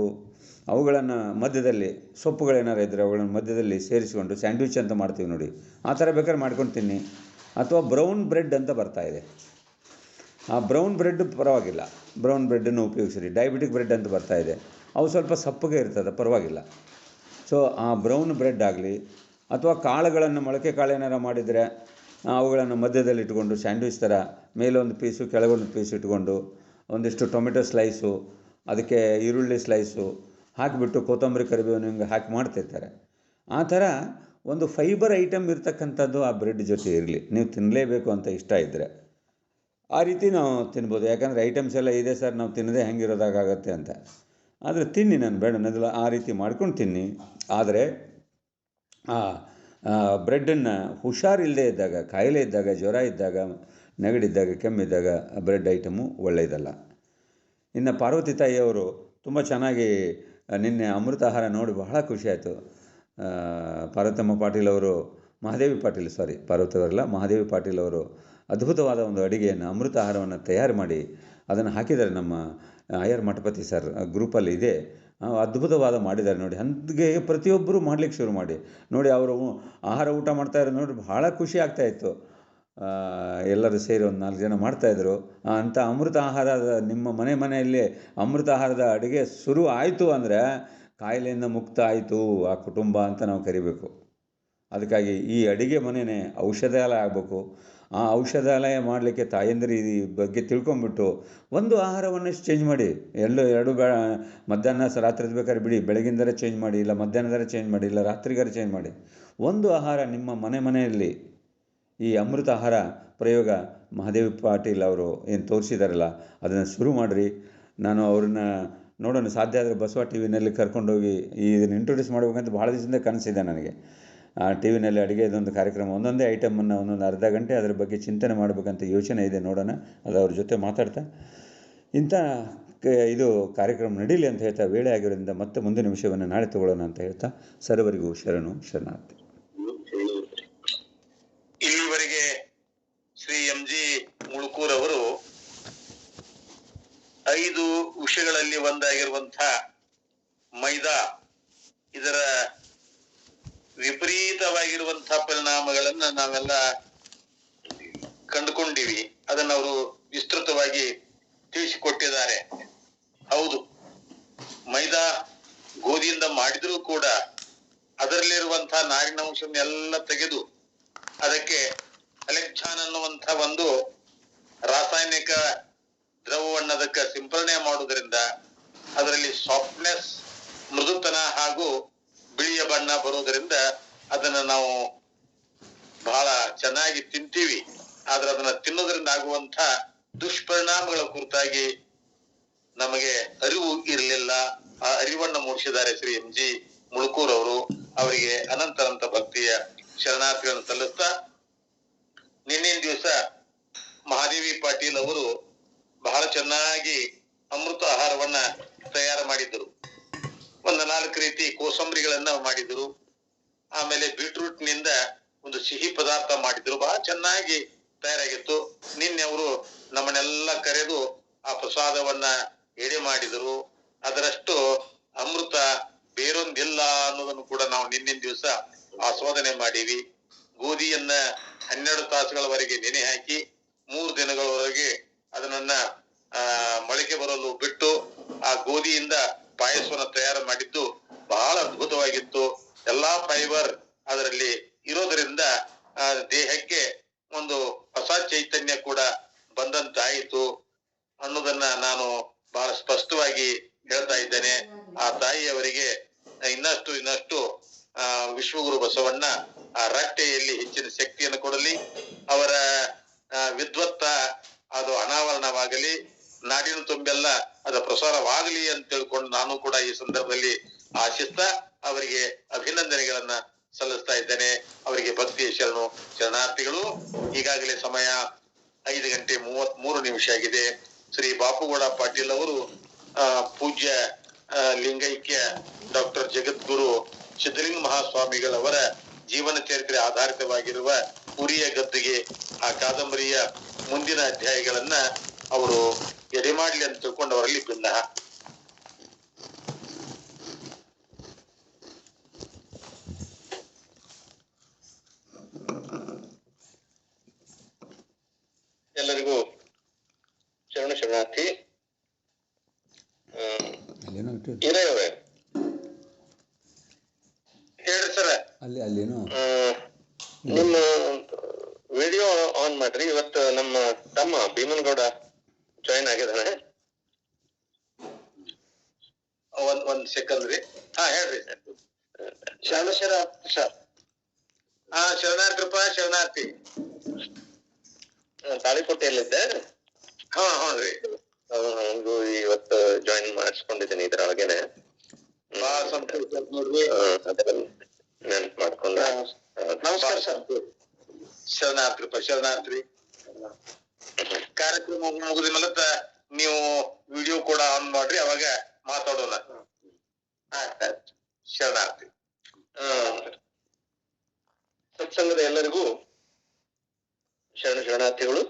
ಅವುಗಳನ್ನು ಮಧ್ಯದಲ್ಲಿ ಸೊಪ್ಪುಗಳೇನಾರು ಇದ್ದರೆ ಅವುಗಳನ್ನು ಮಧ್ಯದಲ್ಲಿ ಸೇರಿಸಿಕೊಂಡು ಸ್ಯಾಂಡ್ವಿಚ್ ಅಂತ ಮಾಡ್ತೀವಿ ನೋಡಿ, ಆ ಥರ ಬೇಕಾದ್ರೆ ಮಾಡ್ಕೊಂಡು ತಿನ್ನಿ. ಅಥವಾ ಬ್ರೌನ್ ಬ್ರೆಡ್ ಅಂತ ಬರ್ತಾಯಿದೆ, ಆ ಬ್ರೌನ್ ಬ್ರೆಡ್ ಪರವಾಗಿಲ್ಲ, ಬ್ರೌನ್ ಬ್ರೆಡ್ಡನ್ನು ಉಪಯೋಗಿಸಿರಿ. ಡಯಾಬಿಟಿಕ್ ಬ್ರೆಡ್ ಅಂತ ಬರ್ತಾಯಿದೆ, ಅವು ಸ್ವಲ್ಪ ಸಪ್ಪಗೆ ಇರ್ತದೆ, ಪರವಾಗಿಲ್ಲ. ಸೊ ಆ ಬ್ರೌನ್ ಬ್ರೆಡ್ ಆಗಲಿ ಅಥವಾ ಕಾಳುಗಳನ್ನು ಮೊಳಕೆ ಕಾಳೇನಾರು ಮಾಡಿದರೆ ಅವುಗಳನ್ನು ಮಧ್ಯದಲ್ಲಿ ಇಟ್ಕೊಂಡು ಸ್ಯಾಂಡ್ವಿಚ್ ಥರ ಮೇಲೊಂದು ಪೀಸು ಕೆಳಗೊಂದು ಪೀಸು ಇಟ್ಕೊಂಡು ಒಂದಿಷ್ಟು ಟೊಮೆಟೊ ಸ್ಲೈಸು ಅದಕ್ಕೆ ಈರುಳ್ಳಿ ಸ್ಲೈಸು ಹಾಕಿಬಿಟ್ಟು ಕೊತ್ತಂಬರಿ ಕರಿಬೇವು ಹಿಂಗೆ ಹಾಕಿ ಮಾಡ್ತಿರ್ತಾರೆ. ಆ ಥರ ಒಂದು ಫೈಬರ್ ಐಟಮ್ ಇರ್ತಕ್ಕಂಥದ್ದು ಆ ಬ್ರೆಡ್ ಜೊತೆ ಇರಲಿ. ನೀವು ತಿನ್ನಲೇಬೇಕು ಅಂತ ಇಷ್ಟ ಇದ್ದರೆ ಆ ರೀತಿ ನಾವು ತಿನ್ಬೋದು. ಯಾಕಂದರೆ ಐಟಮ್ಸ್ ಎಲ್ಲ ಇದೆ ಸರ್, ನಾವು ತಿನ್ನದೇ ಹೆಂಗಿರೋದಾಗತ್ತೆ ಅಂತ. ಆದರೆ ತಿನ್ನಿ, ನಾನು ಬೇಡ ಅನ್ನೋದಿಲ್ಲ, ಆ ರೀತಿ ಮಾಡ್ಕೊಂಡು ತಿನ್ನಿ. ಆದರೆ ಆ ಬ್ರೆಡ್ಡನ್ನು ಹುಷಾರಿಲ್ಲದೆ ಇದ್ದಾಗ, ಕಾಯಿಲೆ ಇದ್ದಾಗ, ಜ್ವರ ಇದ್ದಾಗ, ನೆಗಡಿದ್ದಾಗ, ಕೆಮ್ಮಿದ್ದಾಗ ಬ್ರೆಡ್ ಐಟಮು ಒಳ್ಳೆಯದಲ್ಲ. ಇನ್ನು ಪಾರ್ವತಿ ತಾಯಿಯವರು ತುಂಬ ಚೆನ್ನಾಗಿ ನಿನ್ನೆ ಅಮೃತ ಆಹಾರ ನೋಡಿ ಬಹಳ ಖುಷಿಯಾಯಿತು. ಪಾರ್ವತಮ್ಮ ಪಾಟೀಲ್ ಅವರು, ಮಹಾದೇವಿ ಪಾಟೀಲ್ ಅವರು ಅದ್ಭುತವಾದ ಒಂದು ಅಡುಗೆಯನ್ನು ಅಮೃತ ಆಹಾರವನ್ನು ತಯಾರು ಮಾಡಿ ಅದನ್ನು ಹಾಕಿದ್ದಾರೆ. ನಮ್ಮ ಆರ್ ಮಠಪತಿ ಸರ್ ಗ್ರೂಪಲ್ಲಿ ಇದೆ, ಅದ್ಭುತವಾದ ಮಾಡಿದ್ದಾರೆ ನೋಡಿ. ಹಂಗೆ ಪ್ರತಿಯೊಬ್ಬರು ಮಾಡಲಿಕ್ಕೆ ಶುರು ಮಾಡಿ ನೋಡಿ. ಅವರು ಆಹಾರ ಊಟ ಮಾಡ್ತಾಯಿದ್ರು ನೋಡಿ, ಭಾಳ ಖುಷಿ ಆಗ್ತಾಯಿತ್ತು. ಎಲ್ಲರೂ ಸೇರಿ ಒಂದು 4 ಜನ ಮಾಡ್ತಾಯಿದ್ರು. ಅಂಥ ಅಮೃತ ಆಹಾರದ ನಿಮ್ಮ ಮನೆಯಲ್ಲಿ ಅಮೃತ ಆಹಾರದ ಅಡುಗೆ ಶುರು ಆಯಿತು ಅಂದರೆ ಕಾಯಿಲೆಯಿಂದ ಮುಕ್ತ ಆಯಿತು ಆ ಕುಟುಂಬ ಅಂತ ನಾವು ಕರಿಬೇಕು. ಅದಕ್ಕಾಗಿ ಈ ಅಡುಗೆ ಮನೆಯೇ ಔಷಧಾಲಯ ಆಗಬೇಕು. ಆ ಔಷಧಾಲಯ ಮಾಡಲಿಕ್ಕೆ ತಾಯಂದಿರು ಈ ಬಗ್ಗೆ ತಿಳ್ಕೊಂಬಿಟ್ಟು ಒಂದು ಆಹಾರವನ್ನು ಚೇಂಜ್ ಮಾಡಿ. ಎರಡು ಮಧ್ಯಾಹ್ನ ರಾತ್ರಿ ಬೇಕಾದ್ರೆ ಬಿಡಿ, ಬೆಳಗಿಂದರೇ ಚೇಂಜ್ ಮಾಡಿ, ಇಲ್ಲ ಮಧ್ಯಾಹ್ನದರೇ ಚೇಂಜ್ ಮಾಡಿ, ಇಲ್ಲ ರಾತ್ರಿಗಾರ ಚೇಂಜ್ ಮಾಡಿ. ಒಂದು ಆಹಾರ ನಿಮ್ಮ ಮನೆಯಲ್ಲಿ ಈ ಅಮೃತ ಆಹಾರ ಪ್ರಯೋಗ ಮಹಾದೇವಿ ಪಾಟೀಲ್ ಅವರು ಏನು ತೋರಿಸಿದಾರಲ್ಲ, ಅದನ್ನು ಶುರು ಮಾಡಿರಿ. ನಾನು ಅವ್ರನ್ನ ನೋಡೋಣ, ಸಾಧ್ಯ ಆದರೆ ಬಸವ ಟಿ ವಿನಲ್ಲಿ ಕರ್ಕೊಂಡೋಗಿ ಇದನ್ನು ಇಂಟ್ರೊಡ್ಯೂಸ್ ಮಾಡಬೇಕಂತ ಭಾಳ ದಿವಸದಿಂದ ಕನಸಿದೆ ನನಗೆ. ಆ ಟಿ ವಿನಲ್ಲಿ ಅಡುಗೆದೊಂದು ಕಾರ್ಯಕ್ರಮ, ಒಂದೊಂದೇ ಐಟಮನ್ನು ಒಂದೊಂದು ಅರ್ಧ ಗಂಟೆ ಅದರ ಬಗ್ಗೆ ಚಿಂತನೆ ಮಾಡಬೇಕಂತ ಯೋಚನೆ ಇದೆ. ನೋಡೋಣ, ಅದು ಅವ್ರ ಜೊತೆ ಮಾತಾಡ್ತಾ ಇಂಥ ಇದು ಕಾರ್ಯಕ್ರಮ ನಡೀಲಿ ಅಂತ ಹೇಳ್ತಾ, ವೇಳೆ ಆಗಿರೋದ್ರಿಂದ ಮತ್ತೆ ಮುಂದಿನ ವಿಷಯವನ್ನು ನಾಳೆ ತಗೊಳ್ಳೋಣ ಅಂತ ಹೇಳ್ತಾ, ಸರ್ವರಿಗೂ ಶರಣಾರ್ಥಿ.
ಇಲ್ಲಿವರೆಗೆ ಶ್ರೀ MG ಮುಳುಕೂರ್ ಅವರು 5 ವಿಷಯಗಳಲ್ಲಿ ಒಂದಾಗಿರುವಂತಹ ಮೈದಾ, ಇದರ ವಿಪರೀತವಾಗಿರುವಂತಹ ಪರಿಣಾಮಗಳನ್ನ ನಾವೆಲ್ಲ ಕಂಡುಕೊಂಡಿವಿ. ಅದನ್ನು ಅವರು ವಿಸ್ತೃತವಾಗಿ ತಿಳಿಸಿಕೊಟ್ಟಿದ್ದಾರೆ. ಹೌದು, ಮೈದಾ ಗೋಧಿಯಿಂದ ಮಾಡಿದ್ರೂ ಕೂಡ ಅದರಲ್ಲಿರುವಂತಹ ನಾರಿನಾಂಶವನ್ನೆಲ್ಲ ತೆಗೆದು ಅದಕ್ಕೆ ಅಲೆಕ್ಸಾನ್ ಅನ್ನುವಂತಹ ಒಂದು ರಾಸಾಯನಿಕ ದ್ರವವನ್ನು ಅದಕ್ಕೆ ಸಿಂಪರಣೆ ಮಾಡುವುದರಿಂದ ಅದರಲ್ಲಿ ಸಾಫ್ಟ್ನೆಸ್, ಮೃದುತನ ಹಾಗೂ ಬಿಳಿಯ ಬಣ್ಣ ಬರುವುದರಿಂದ ಅದನ್ನ ನಾವು ಬಹಳ ಚೆನ್ನಾಗಿ ತಿಂತೀವಿ. ಆದ್ರೆ ಅದನ್ನ ತಿನ್ನೋದ್ರಿಂದ ಆಗುವಂತ ದುಷ್ಪರಿಣಾಮಗಳ ಕುರಿತಾಗಿ ನಮಗೆ ಅರಿವು ಇರಲಿಲ್ಲ. ಆ ಅರಿವನ್ನು ಮೂಡಿಸಿದ್ದಾರೆ ಶ್ರೀ MG ಮುಳುಕೂರ್ ಅವರು. ಅವರಿಗೆ ಅನಂತ ಭಕ್ತಿಯ ಶರಣಾರ್ಥಿಗಳನ್ನು ಸಲ್ಲಿಸ್ತಾ, ನಿನ್ನಿನ ದಿವಸ ಮಹಾದೇವಿ ಪಾಟೀಲ್ ಅವರು ಬಹಳ ಚೆನ್ನಾಗಿ ಅಮೃತ ಆಹಾರವನ್ನ ತಯಾರು ಮಾಡಿದ್ರು. ಒಂದು 4 ರೀತಿ ಕೋಸಂಬರಿಗಳನ್ನ ಮಾಡಿದ್ರು. ಆಮೇಲೆ ಬೀಟ್ರೂಟ್ ನಿಂದ ಒಂದು ಸಿಹಿ ಪದಾರ್ಥ ಮಾಡಿದ್ರು. ಬಹಳ ಚೆನ್ನಾಗಿ ತಯಾರಾಗಿತ್ತು. ನಿನ್ನೆ ಅವರು ನಮ್ಮನ್ನೆಲ್ಲ ಕರೆದು ಆ ಪ್ರಸಾದವನ್ನ ಎಡೆ ಮಾಡಿದರು. ಅದರಷ್ಟು ಅಮೃತ ಬೇರೊಂದಿಲ್ಲ ಅನ್ನೋದನ್ನು ಕೂಡ ನಾವು ನಿನ್ನಿನ ದಿವಸ ಆಸ್ವಾದನೆ ಮಾಡೀವಿ. ಗೋಧಿಯನ್ನ 12 ತಾಸುಗಳವರೆಗೆ ನೆನೆ ಹಾಕಿ 3 ದಿನಗಳವರೆಗೆ ಅದನ್ನ ಮೊಳಕೆ ಬರಲು ಬಿಟ್ಟು ಆ ಗೋಧಿಯಿಂದ ಪಾಯಸವನ್ನು ತಯಾರು ಮಾಡಿದ್ದು ಬಹಳ ಅದ್ಭುತವಾಗಿತ್ತು. ಎಲ್ಲಾ ಫೈಬರ್ ಅದರಲ್ಲಿ ಇರೋದ್ರಿಂದ ದೇಹಕ್ಕೆ ಒಂದು ಹೊಸ ಚೈತನ್ಯ ಕೂಡ ಬಂದಂತಾಯಿತು ಅನ್ನೋದನ್ನ ನಾನು ಬಹಳ ಸ್ಪಷ್ಟವಾಗಿ ಹೇಳ್ತಾ ಇದ್ದೇನೆ. ಆ ತಾಯಿಯವರಿಗೆ ಇನ್ನಷ್ಟು ವಿಶ್ವಗುರು ಬಸವಣ್ಣ ಆ ರಟ್ಟೆಯಲ್ಲಿ ಹೆಚ್ಚಿನ ಶಕ್ತಿಯನ್ನು ಕೊಡಲಿ. ಅವರ ವಿದ್ವತ್ತ ಅದು ಅನಾವರಣವಾಗಲಿ, ನಾಡಿನ ತುಂಬೆಲ್ಲ ಅದ ಪ್ರಸಾರವಾಗಲಿ ಅಂತ ತಿಳ್ಕೊಂಡು ನಾನು ಕೂಡ ಈ ಸಂದರ್ಭದಲ್ಲಿ ಆಶಿಸ್ತಾ ಅವರಿಗೆ ಅಭಿನಂದನೆಗಳನ್ನ ಸಲ್ಲಿಸ್ತಾ ಇದ್ದೇನೆ. ಅವರಿಗೆ ಭಕ್ತಿಯ ಶರಣಾರ್ಥಿಗಳು. ಈಗಾಗಲೇ ಸಮಯ 5:33 ಆಗಿದೆ. ಶ್ರೀ ಬಾಪುಗೌಡ ಪಾಟೀಲ್ ಅವರು ಪೂಜ್ಯ ಲಿಂಗೈಕ್ಯ ಡಾಕ್ಟರ್ ಜಗದ್ಗುರು ಸಿದ್ಧಲಿಂಗ ಮಹಾಸ್ವಾಮಿಗಳವರ ಜೀವನ ಚರಿತ್ರೆ ಆಧಾರಿತವಾಗಿರುವ ಉರಿಯ ಗದ್ದುಗೆ ಆ ಕಾದಂಬರಿಯ ಮುಂದಿನ ಅಧ್ಯಾಯಗಳನ್ನ ಅವರು ಎಡೆ ಮಾಡ್ಲಿ ಅಂತ ತಿಳ್ಕೊಂಡು ಅವರಲ್ಲಿ ಭಿನ್ನ. ಎಲ್ಲರಿಗೂ ಶರಣಾರ್ಥಿ. ಇರಯವೇ ಹೇಳ್ರಿ ಸರ,
ಅಲ್ಲೇನು
ನಿಮ್ಮ ವಿಡಿಯೋ ಆನ್ ಮಾಡ್ರಿ. ಇವತ್ತು ನಮ್ಮ ತಮ್ಮ ಭೀಮನಗೌಡ ಜಾಯಿನ್ ಆಗಿದ್ದಾನೆ. ಒಂದ್ ಸೆಕೆಂಡ್ ರೀ. ಹೇಳ್ರಿ ಶರಣಾರ್ಥಿ ಸರ್. ಶರಣಾರ್ಥಿ ತಾಳಿಕೋಟೆಯಲ್ಲಿದ್ದೆ. ಹ್ಞೂ ಇವತ್ತು ಜಾಯಿನ್ ಮಾಡಿಸ್ಕೊಂಡಿದ್ದೀನಿ ಇದ್ರೊಳಗೇನೆ. ನೆನ್ಪ್ ಮಾಡ್ಕೊಂಡ. ನಮಸ್ಕಾರ ಸರ್. ಶರಣಾರ್ಥಿ. ಕಾರ್ಯಕ್ರಮ ಮುಗಿದ ಮೂಲಕ ನೀವು ವಿಡಿಯೋ ಕೂಡ ಆನ್ ಮಾಡ್ರಿ, ಅವಾಗ ಮಾತಾಡೋಣ. ಶರಣಾರ್ಥಿ. ಸತ್ಸಂಗದ ಎಲ್ಲರಿಗೂ ಶರಣಾರ್ಥಿಗಳು.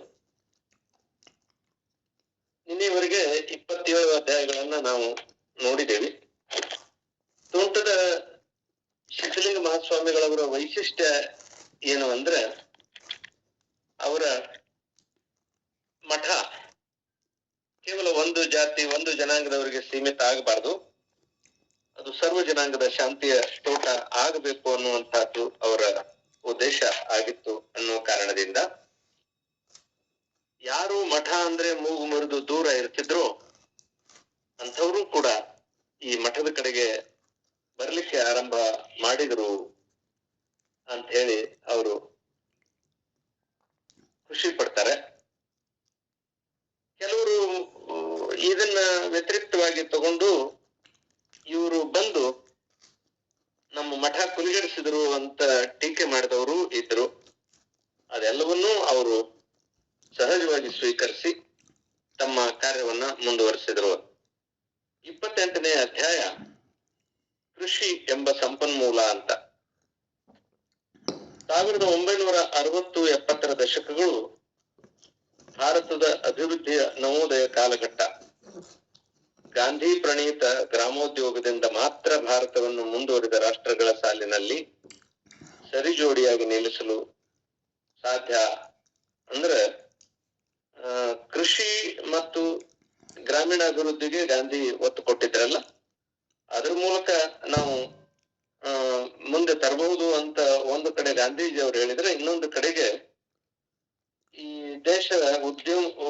ನಿನ್ನೆವರೆಗೆ 27 ಅಧ್ಯಾಯಗಳನ್ನ ನಾವು ನೋಡಿದ್ದೇವೆ. ತೋಂಟದ ಸಿದ್ಧಲಿಂಗ ಮಹಾಸ್ವಾಮಿಗಳವರ ವೈಶಿಷ್ಟ್ಯ ಏನು ಅಂದ್ರೆ ಅವರ ಮಠ ಕೇವಲ ಒಂದು ಜಾತಿ ಒಂದು ಜನಾಂಗದವರಿಗೆ ಸೀಮಿತ ಆಗಬಾರ್ದು, ಅದು ಸರ್ವ ಜನಾಂಗದ ಶಾಂತಿಯ ತೋಟ ಆಗಬೇಕು ಅನ್ನುವಂತಹದ್ದು ಅವರ ಉದ್ದೇಶ ಆಗಿತ್ತು ಅನ್ನುವ ಕಾರಣದಿಂದ ಯಾರು ಮಠ ಅಂದ್ರೆ ಮೂಗು ಮುರಿದು ದೂರ ಇರ್ತಿದ್ರು ಅಂಥವರು ಕೂಡ ಈ ಮಠದ ಕಡೆಗೆ ಬರ್ಲಿಕ್ಕೆ ಆರಂಭ ಮಾಡಿದ್ರು ಅಂತ ಹೇಳಿ ಅವರು ಖುಷಿ ಪಡ್ತಾರೆ. ಕೆಲವರು ಇದನ್ನ ವ್ಯತಿರಿಕ್ತವಾಗಿ ತಗೊಂಡು ಇವರು ಬಂದು ನಮ್ಮ ಮಠ ಕುಲಿಗೆಡಿಸಿದ್ರು ಅಂತ ಟೀಕೆ ಮಾಡಿದವರು ಇದ್ರು. ಅದೆಲ್ಲವನ್ನೂ ಅವರು ಸಹಜವಾಗಿ ಸ್ವೀಕರಿಸಿ ತಮ್ಮ ಕಾರ್ಯವನ್ನ ಮುಂದುವರಿಸಿದ್ರು. 28ನೇ ಅಧ್ಯಾಯ ಕೃಷಿ ಎಂಬ ಸಂಪನ್ಮೂಲ ಅಂತ. 1960-70 ದಶಕಗಳು ಭಾರತದ ಅಭಿವೃದ್ಧಿಯ ನವೋದಯ ಕಾಲಘಟ್ಟ. ಗಾಂಧಿ ಪ್ರಣೀತ ಗ್ರಾಮೋದ್ಯೋಗದಿಂದ ಮಾತ್ರ ಭಾರತವನ್ನು ಮುಂದುವರಿದ ರಾಷ್ಟ್ರಗಳ ಸಾಲಿನಲ್ಲಿ ಸರಿಜೋಡಿಯಾಗಿ ನಿಲ್ಲಿಸಲು ಸಾಧ್ಯ. ಅಂದ್ರೆ ಕೃಷಿ ಮತ್ತು ಗ್ರಾಮೀಣ ಅಭಿವೃದ್ಧಿಗೆ ಗಾಂಧಿ ಒತ್ತು ಕೊಟ್ಟಿದ್ರಲ್ಲ, ಅದ್ರ ಮೂಲಕ ನಾವು ಮುಂದೆ ತರಬಹುದು ಅಂತ ಒಂದು ಕಡೆ ಗಾಂಧೀಜಿ ಅವರು ಹೇಳಿದ್ರೆ, ಇನ್ನೊಂದು ಕಡೆಗೆ ಈ ದೇಶ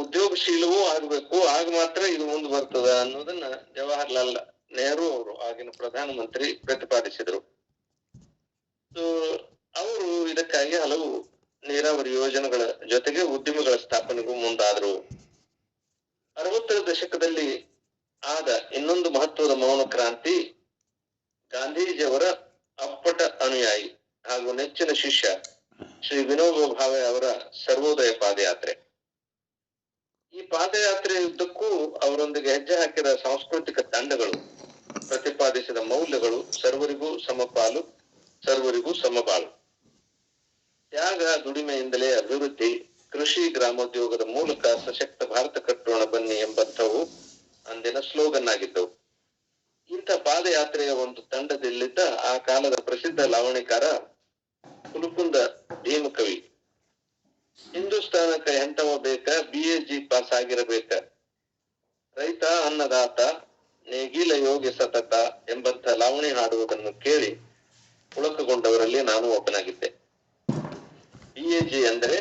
ಉದ್ಯೋಗಶೀಲವೂ ಆಗ್ಬೇಕು, ಆಗ ಮಾತ್ರ ಇದು ಮುಂದೆ ಬರ್ತದ ಅನ್ನೋದನ್ನ ಜವಾಹರ್ಲಾಲ್ ನೆಹರು ಅವರು ಆಗಿನ ಪ್ರಧಾನಮಂತ್ರಿ ಪ್ರತಿಪಾದಿಸಿದ್ರು. ಅವರು ಇದಕ್ಕಾಗಿ ಹಲವು ನೀರಾವರಿ ಯೋಜನೆಗಳ ಜೊತೆಗೆ ಉದ್ಯಮಗಳ ಸ್ಥಾಪನೆಗೂ ಮುಂದಾದ್ರು. 60ರ ದಶಕದಲ್ಲಿ ಆದ ಇನ್ನೊಂದು ಮಹತ್ವದ ಮೌನ ಕ್ರಾಂತಿ ಗಾಂಧೀಜಿಯವರ ಅಪ್ಪಟ ಅನುಯಾಯಿ ಹಾಗೂ ನೆಚ್ಚಿನ ಶಿಷ್ಯ ಶ್ರೀ ವಿನೋಬಾ ಭಾವೆ ಅವರ ಸರ್ವೋದಯ ಪಾದಯಾತ್ರೆ. ಈ ಪಾದಯಾತ್ರೆಯುದ್ದಕ್ಕೂ ಅವರೊಂದಿಗೆ ಹೆಜ್ಜೆ ಹಾಕಿದ ಸಾಂಸ್ಕೃತಿಕ ತಂಡಗಳು ಪ್ರತಿಪಾದಿಸಿದ ಮೌಲ್ಯಗಳು ಸರ್ವರಿಗೂ ಸಮಪಾಲು, ಸರ್ವರಿಗೂ ಸಮಬಾಳು, ತ್ಯಾಗ, ದುಡಿಮೆಯಿಂದಲೇ ಅಭಿವೃದ್ಧಿ, ಕೃಷಿ ಗ್ರಾಮೋದ್ಯೋಗದ ಮೂಲಕ ಸಶಕ್ತ ಭಾರತ ಕಟ್ಟೋಣ ಬನ್ನಿ ಎಂಬಂಥವು ಅಂದಿನ ಸ್ಲೋಗನ್ ಆಗಿದ್ದವು. ಇಂಥ ಪಾದಯಾತ್ರೆಯ ಒಂದು ತಂಡದಲ್ಲಿದ್ದ ಆ ಕಾಲದ ಪ್ರಸಿದ್ಧ ಲಾವಣಿಕಾರ ಕುಲುಕುಂದ ಭೀಮಕವಿ. ಹಿಂದೂಸ್ತಾನಕ್ಕೆ ಎಂತವ ಬೇಕ, BAG ಪಾಸ್ ಆಗಿರಬೇಕ, ರೈತ ಅನ್ನದಾತ, ನೇಗಿಲ ಯೋಗಿ ಸತತ ಎಂಬಂತ ಲಾವಣಿ ಹಾಡುವುದನ್ನು ಕೇಳಿ ಪುಳಕಗೊಂಡವರಲ್ಲಿ ನಾನು ಒಬ್ಬನಾಗಿದ್ದೆ. BAG ಅಂದರೆ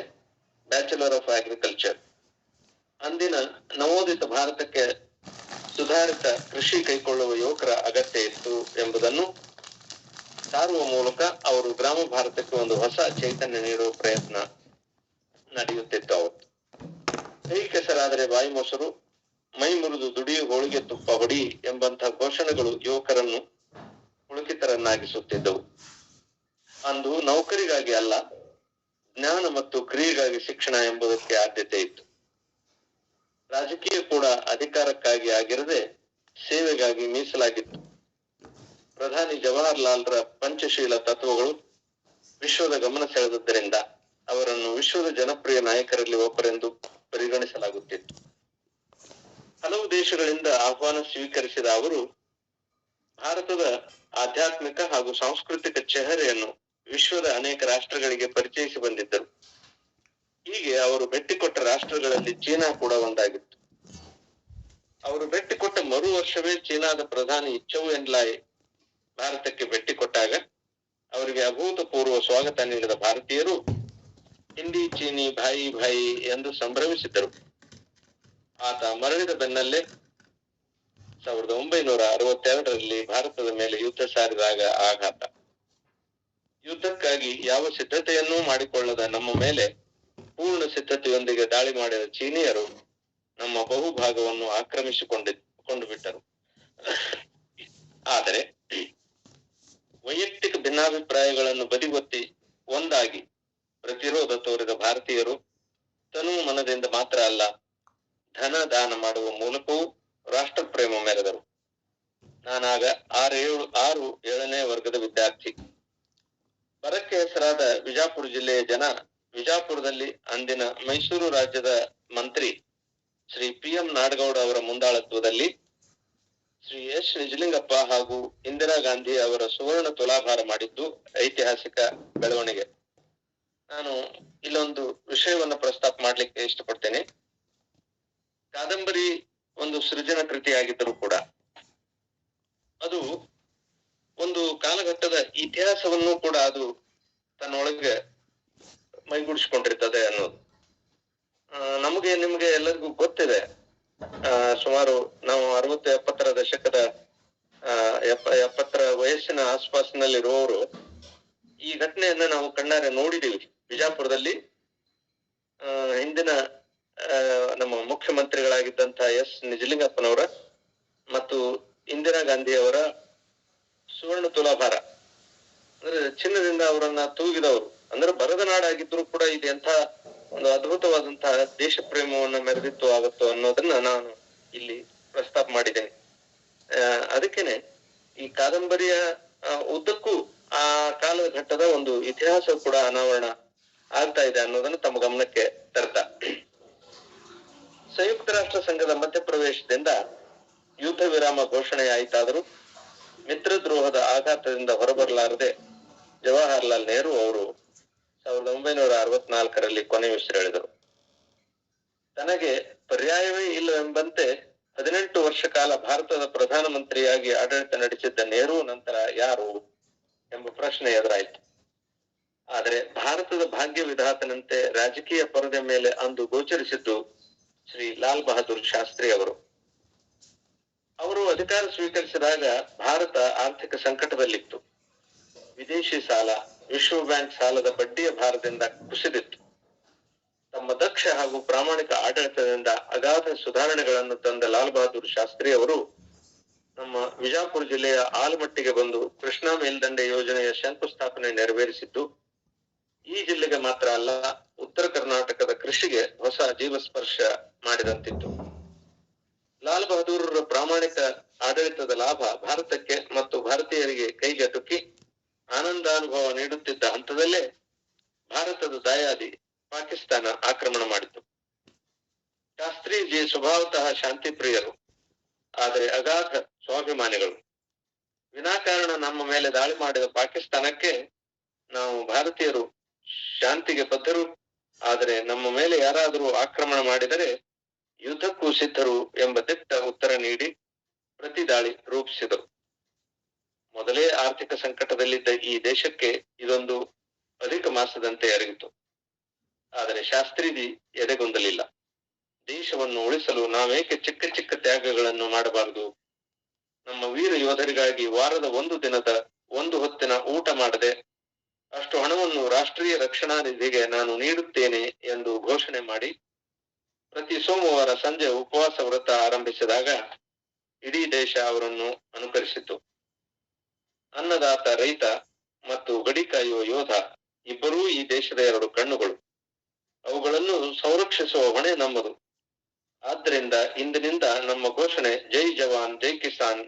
ಬ್ಯಾಚುಲರ್ ಆಫ್ ಅಗ್ರಿಕಲ್ಚರ್. ಅಂದಿನ ನವೋದಿತ ಭಾರತಕ್ಕೆ ಸುಧಾರಿತ ಕೃಷಿ ಕೈಗೊಳ್ಳುವ ಯುವಕರ ಅಗತ್ಯ ಇತ್ತು ಎಂಬುದನ್ನು ಸಾರುವ ಮೂಲಕ ಅವರು ಗ್ರಾಮ ಭಾರತಕ್ಕೆ ಒಂದು ಹೊಸ ಚೈತನ್ಯ ನೀಡುವ ಪ್ರಯತ್ನ ನಡೆಯುತ್ತಿತ್ತು. ಅವತ್ತು ಕೈ ಕೆಸರಾದರೆ ಬಾಯಿ ಮೊಸರು, ಮೈ ಮುರಿದು ದುಡಿಯು ಹೋಳಿಗೆ ತುಪ್ಪ ಹೊಡಿ ಎಂಬಂತಹ ಘೋಷಣೆಗಳು ಯುವಕರನ್ನು ಪುಳಕಿತರನ್ನಾಗಿಸುತ್ತಿದ್ದವು. ಅಂದು ನೌಕರಿಗಾಗಿ ಅಲ್ಲ, ಜ್ಞಾನ ಮತ್ತು ಕ್ರಿಯೆಗಾಗಿ ಶಿಕ್ಷಣ ಎಂಬುದಕ್ಕೆ ಆದ್ಯತೆ ಇತ್ತು. ರಾಜಕೀಯ ಕೂಡ ಅಧಿಕಾರಕ್ಕಾಗಿ ಆಗಿರದೆ ಸೇವೆಗಾಗಿ ಮೀಸಲಾಗಿತ್ತು. ಪ್ರಧಾನಿ ಜವಾಹರ್ಲಾಲ್ರ ಪಂಚಶೀಲ ತತ್ವಗಳು ವಿಶ್ವದ ಗಮನ ಸೆಳೆದದ್ದರಿಂದ ಅವರನ್ನು ವಿಶ್ವದ ಜನಪ್ರಿಯ ನಾಯಕರಲ್ಲಿ ಒಬ್ಬರೆಂದು ಪರಿಗಣಿಸಲಾಗುತ್ತಿತ್ತು. ಹಲವು ದೇಶಗಳಿಂದ ಆಹ್ವಾನ ಸ್ವೀಕರಿಸಿದ ಅವರು ಭಾರತದ ಆಧ್ಯಾತ್ಮಿಕ ಹಾಗೂ ಸಾಂಸ್ಕೃತಿಕ ಚೆಹರೆಯನ್ನು ವಿಶ್ವದ ಅನೇಕ ರಾಷ್ಟ್ರಗಳಿಗೆ ಪರಿಚಯಿಸಿ ಬಂದಿದ್ದರು. ಹೀಗೆ ಅವರು ಭೇಟಿ ಕೊಟ್ಟ ರಾಷ್ಟ್ರಗಳಲ್ಲಿ ಚೀನಾ ಕೂಡ ಒಂದಾಗಿತ್ತು. ಅವರು ಭೇಟಿ ಕೊಟ್ಟ ಮರು ವರ್ಷವೇ ಚೀನಾದ ಪ್ರಧಾನಿ ಚೌ ಎನ್ಲಾಯ್ ಭಾರತಕ್ಕೆ ಭೇಟಿ ಕೊಟ್ಟಾಗ ಅವರಿಗೆ ಅಭೂತಪೂರ್ವ ಸ್ವಾಗತ ನೀಡಿದ ಭಾರತೀಯರು ಹಿಂದಿ ಚೀನಿ ಭಾಯಿ ಭಾಯಿ ಎಂದು ಸಂಭ್ರಮಿಸಿದ್ದರು. ಆತ ಮರಳಿದ ಬೆನ್ನಲ್ಲೇ 1962ರಲ್ಲಿ ಭಾರತದ ಮೇಲೆ ಯುದ್ಧ ಸಾರಿದಾಗ ಆಘಾತ. ಯುದ್ಧಕ್ಕಾಗಿ ಯಾವ ಸಿದ್ಧತೆಯನ್ನೂ ಮಾಡಿಕೊಳ್ಳದ ನಮ್ಮ ಮೇಲೆ ಪೂರ್ಣ ಸಿದ್ಧತೆಯೊಂದಿಗೆ ದಾಳಿ ಮಾಡಿದ ಚೀನಿಯರು ನಮ್ಮ ಬಹುಭಾಗವನ್ನು ಆಕ್ರಮಿಸಿಕೊಂಡು ಬಿಟ್ಟರು. ಆದರೆ ವೈಯಕ್ತಿಕ ಭಿನ್ನಾಭಿಪ್ರಾಯಗಳನ್ನು ಬದಿಗೊತ್ತಿ ಒಂದಾಗಿ ಪ್ರತಿರೋಧ ತೋರಿದ ಭಾರತೀಯರು ತನು ಮನದಿಂದ ಮಾತ್ರ ಅಲ್ಲ, ಧನ ದಾನ ಮಾಡುವ ಮೂಲಕವೂ ರಾಷ್ಟ್ರ ಪ್ರೇಮ ಮೆರೆದರು. ನಾನಾಗ 6-7ನೇ ವರ್ಗದ ವಿದ್ಯಾರ್ಥಿ. ಬರಕ್ಕೆ ಹೆಸರಾದ ವಿಜಾಪುರ ಜಿಲ್ಲೆಯ ಜನ ವಿಜಾಪುರದಲ್ಲಿ ಅಂದಿನ ಮೈಸೂರು ರಾಜ್ಯದ ಮಂತ್ರಿ ಶ್ರೀ PM ನಾಡಗೌಡ ಅವರ ಮುಂದಾಳತ್ವದಲ್ಲಿ ಶ್ರೀ ಎಸ್ ನಿಜಲಿಂಗಪ್ಪ ಹಾಗೂ ಇಂದಿರಾ ಗಾಂಧಿ ಅವರ ಸುವರ್ಣ ತುಲಾಭಾರ ಮಾಡಿದ್ದು ಐತಿಹಾಸಿಕ ಬೆಳವಣಿಗೆ. ನಾನು ಇಲ್ಲೊಂದು ವಿಷಯವನ್ನು ಪ್ರಸ್ತಾಪ ಮಾಡ್ಲಿಕ್ಕೆ ಇಷ್ಟಪಡ್ತೇನೆ. ಕಾದಂಬರಿ ಒಂದು ಸೃಜನ ಕೃತಿಯಾಗಿದ್ದರೂ ಕೂಡ ಅದು ಒಂದು ಕಾಲಘಟ್ಟದ ಇತಿಹಾಸವನ್ನು ಕೂಡ ಅದು ತನ್ನೊಳಗೆ ಮೈಗೂಡಿಸ್ಕೊಂಡಿರ್ತದೆ ಅನ್ನೋದು ನಮಗೆ ನಿಮ್ಗೆ ಎಲ್ಲರಿಗೂ ಗೊತ್ತಿದೆ. ಸುಮಾರು ನಾವು 60-70 ದಶಕದ 70 ವಯಸ್ಸಿನ ಆಸ್ಪಾಸಿನಲ್ಲಿರುವವರು ಈ ಘಟನೆಯನ್ನ ನಾವು ಕಣ್ಣಾರೆ ನೋಡಿದೀವಿ. ಬಿಜಾಪುರದಲ್ಲಿ ಹಿಂದಿನ ನಮ್ಮ ಮುಖ್ಯಮಂತ್ರಿಗಳಾಗಿದ್ದಂತಹ ಎಸ್ ನಿಜಲಿಂಗಪ್ಪನವರ ಮತ್ತು ಇಂದಿರಾ ಗಾಂಧಿ ಅವರ ಸುವರ್ಣ ತುಲಾಭಾರ ಅಂದ್ರೆ ಚಿನ್ನದಿಂದ ಅವರನ್ನ ತೂಗಿದವರು. ಅಂದ್ರೆ ಬರದ ನಾಡಾಗಿದ್ರು ಕೂಡ ಇದು ಎಂಥ ಒಂದು ಅದ್ಭುತವಾದಂತಹ ದೇಶ ಪ್ರೇಮವನ್ನ ಮೆರೆದಿತ್ತು ಆಗುತ್ತೋ ಅನ್ನೋದನ್ನ ನಾನು ಇಲ್ಲಿ ಪ್ರಸ್ತಾಪ ಮಾಡಿದ್ದೇನೆ. ಅದಕ್ಕೇನೆ ಈ ಕಾದಂಬರಿಯ ಉದ್ದಕ್ಕೂ ಆ ಕಾಲಘಟ್ಟದ ಒಂದು ಇತಿಹಾಸ ಕೂಡ ಅನಾವರಣ ಆಗ್ತಾ ಇದೆ ಅನ್ನೋದನ್ನ ತಮ್ಮ ಗಮನಕ್ಕೆ ತರ್ತಾ, ಸಂಯುಕ್ತ ರಾಷ್ಟ್ರ ಸಂಘದ ಮಧ್ಯಪ್ರವೇಶದಿಂದ ಯುದ್ಧ ವಿರಾಮ ಘೋಷಣೆಯಾಯಿತಾದರೂ ಮಿತ್ರದ್ರೋಹದ ಆಘಾತದಿಂದ ಹೊರಬರಲಾರದೆ ಜವಾಹರ್ಲಾಲ್ ನೆಹರು ಅವರು 1964ರಲ್ಲಿ ಕೊನೆಯುಸಿರೆಳೆದರು. ತನಗೆ ಪರ್ಯಾಯವೇ ಇಲ್ಲವೆಂಬಂತೆ 18 ವರ್ಷ ಕಾಲ ಭಾರತದ ಪ್ರಧಾನಮಂತ್ರಿಯಾಗಿ ಆಡಳಿತ ನಡೆಸಿದ್ದ ನೆಹರು ನಂತರ ಯಾರು ಎಂಬ ಪ್ರಶ್ನೆ ಎದುರಾಯಿತು. ಆದರೆ ಭಾರತದ ಭಾಗ್ಯ ವಿಧಾತನಂತೆ ರಾಜಕೀಯ ಪರದೆ ಮೇಲೆ ಅಂದು ಗೋಚರಿಸಿದ್ದು ಶ್ರೀ ಲಾಲ್ ಬಹದ್ದೂರ್ ಶಾಸ್ತ್ರಿ ಅವರು. ಅವರು ಅಧಿಕಾರ ಸ್ವೀಕರಿಸಿದಾಗ ಭಾರತ ಆರ್ಥಿಕ ಸಂಕಟದಲ್ಲಿತ್ತು. ವಿದೇಶಿ ಸಾಲ, ವಿಶ್ವ ಬ್ಯಾಂಕ್ ಸಾಲದ ಬಡ್ಡಿಯ ಭಾರದಿಂದ ಕುಸಿದಿತ್ತು. ತಮ್ಮ ದಕ್ಷ ಹಾಗೂ ಪ್ರಾಮಾಣಿಕ ಆಡಳಿತದಿಂದ ಅಗಾಧ ಸುಧಾರಣೆಗಳನ್ನು ತಂದ ಲಾಲ್ ಬಹದ್ದೂರ್ ಶಾಸ್ತ್ರಿ ಅವರು ನಮ್ಮ ವಿಜಾಪುರ ಜಿಲ್ಲೆಯ ಆಲಮಟ್ಟಿಗೆ ಬಂದು ಕೃಷ್ಣಾ ಮೇಲ್ದಂಡೆ ಯೋಜನೆಯ ಶಂಕುಸ್ಥಾಪನೆ ನೆರವೇರಿಸಿದ್ದು ಈ ಜಿಲ್ಲೆಗೆ ಮಾತ್ರ ಅಲ್ಲ, ಉತ್ತರ ಕರ್ನಾಟಕದ ಕೃಷಿಗೆ ಹೊಸ ಜೀವಸ್ಪರ್ಶ ಮಾಡಿದಂತಿತ್ತು. ಲಾಲ್ ಬಹದ್ದೂರ್ ಪ್ರಾಮಾಣಿಕ ಆಡಳಿತದ ಲಾಭ ಭಾರತಕ್ಕೆ ಮತ್ತು ಭಾರತೀಯರಿಗೆ ಕೈಗೆಟುಕಿ ಆನಂದಾನುಭವ ನೀಡುತ್ತಿದ್ದ ಹಂತದಲ್ಲೇ ಭಾರತದ ದಾಯಾದಿ ಪಾಕಿಸ್ತಾನ ಆಕ್ರಮಣ ಮಾಡಿತು. ಶಾಸ್ತ್ರೀಜಿ ಸ್ವಭಾವತಃ ಶಾಂತಿ ಪ್ರಿಯರು, ಆದರೆ ಅಗಾಧ ಸ್ವಾಭಿಮಾನಿಗಳು. ವಿನಾಕಾರಣ ನಮ್ಮ ಮೇಲೆ ದಾಳಿ ಮಾಡಿದ ಪಾಕಿಸ್ತಾನಕ್ಕೆ ನಾವು ಭಾರತೀಯರು ಶಾಂತಿಗೆ ಬದ್ಧರು, ಆದರೆ ನಮ್ಮ ಮೇಲೆ ಯಾರಾದರೂ ಆಕ್ರಮಣ ಮಾಡಿದರೆ ಯುದ್ಧಕ್ಕೂ ಸಿದ್ಧರು ಎಂಬ ದಿಟ್ಟ ಉತ್ತರ ನೀಡಿ ಪ್ರತಿ ದಾಳಿ ರೂಪಿಸಿದರು. ಮೊದಲೇ ಆರ್ಥಿಕ ಸಂಕಟದಲ್ಲಿದ್ದ ಈ ದೇಶಕ್ಕೆ ಇದೊಂದು ಅಧಿಕ ಮಾಸದಂತೆ ಅರಿಯಿತು. ಆದರೆ ಶಾಸ್ತ್ರೀಜಿ ಎದೆಗೊಂದಲಿಲ್ಲ. ದೇಶವನ್ನು ಉಳಿಸಲು ನಾವೇಕೆ ಚಿಕ್ಕ ಚಿಕ್ಕ ತ್ಯಾಗಗಳನ್ನು ಮಾಡಬಾರದು? ನಮ್ಮ ವೀರ ಯೋಧರಿಗಾಗಿ ವಾರದ ಒಂದು ಹೊತ್ತಿನ ಊಟ ಮಾಡದೆ ಅಷ್ಟು ಹಣವನ್ನು ರಾಷ್ಟ್ರೀಯ ರಕ್ಷಣಾ ನಿಧಿಗೆ ನಾನು ನೀಡುತ್ತೇನೆ ಎಂದು ಘೋಷಣೆ ಮಾಡಿ ಪ್ರತಿ ಸೋಮವಾರ ಸಂಜೆ ಉಪವಾಸ ವ್ರತ ಆರಂಭಿಸಿದಾಗ ಇಡೀ ದೇಶ ಅವರನ್ನು ಅನುಕರಿಸಿತು. ಅನ್ನದಾತ ರೈತ ಮತ್ತು ಗಡಿ ಕಾಯುವ ಯೋಧ ಇಬ್ಬರೂ ಈ ದೇಶದ 2 ಕಣ್ಣುಗಳು. ಅವುಗಳನ್ನು ಸಂರಕ್ಷಿಸುವ ಹೊಣೆ ನಮ್ಮದು. ಆದ್ದರಿಂದ ಇಂದಿನಿಂದ ನಮ್ಮ ಘೋಷಣೆ ಜೈ ಜವಾನ್ ಜೈ ಕಿಸಾನ್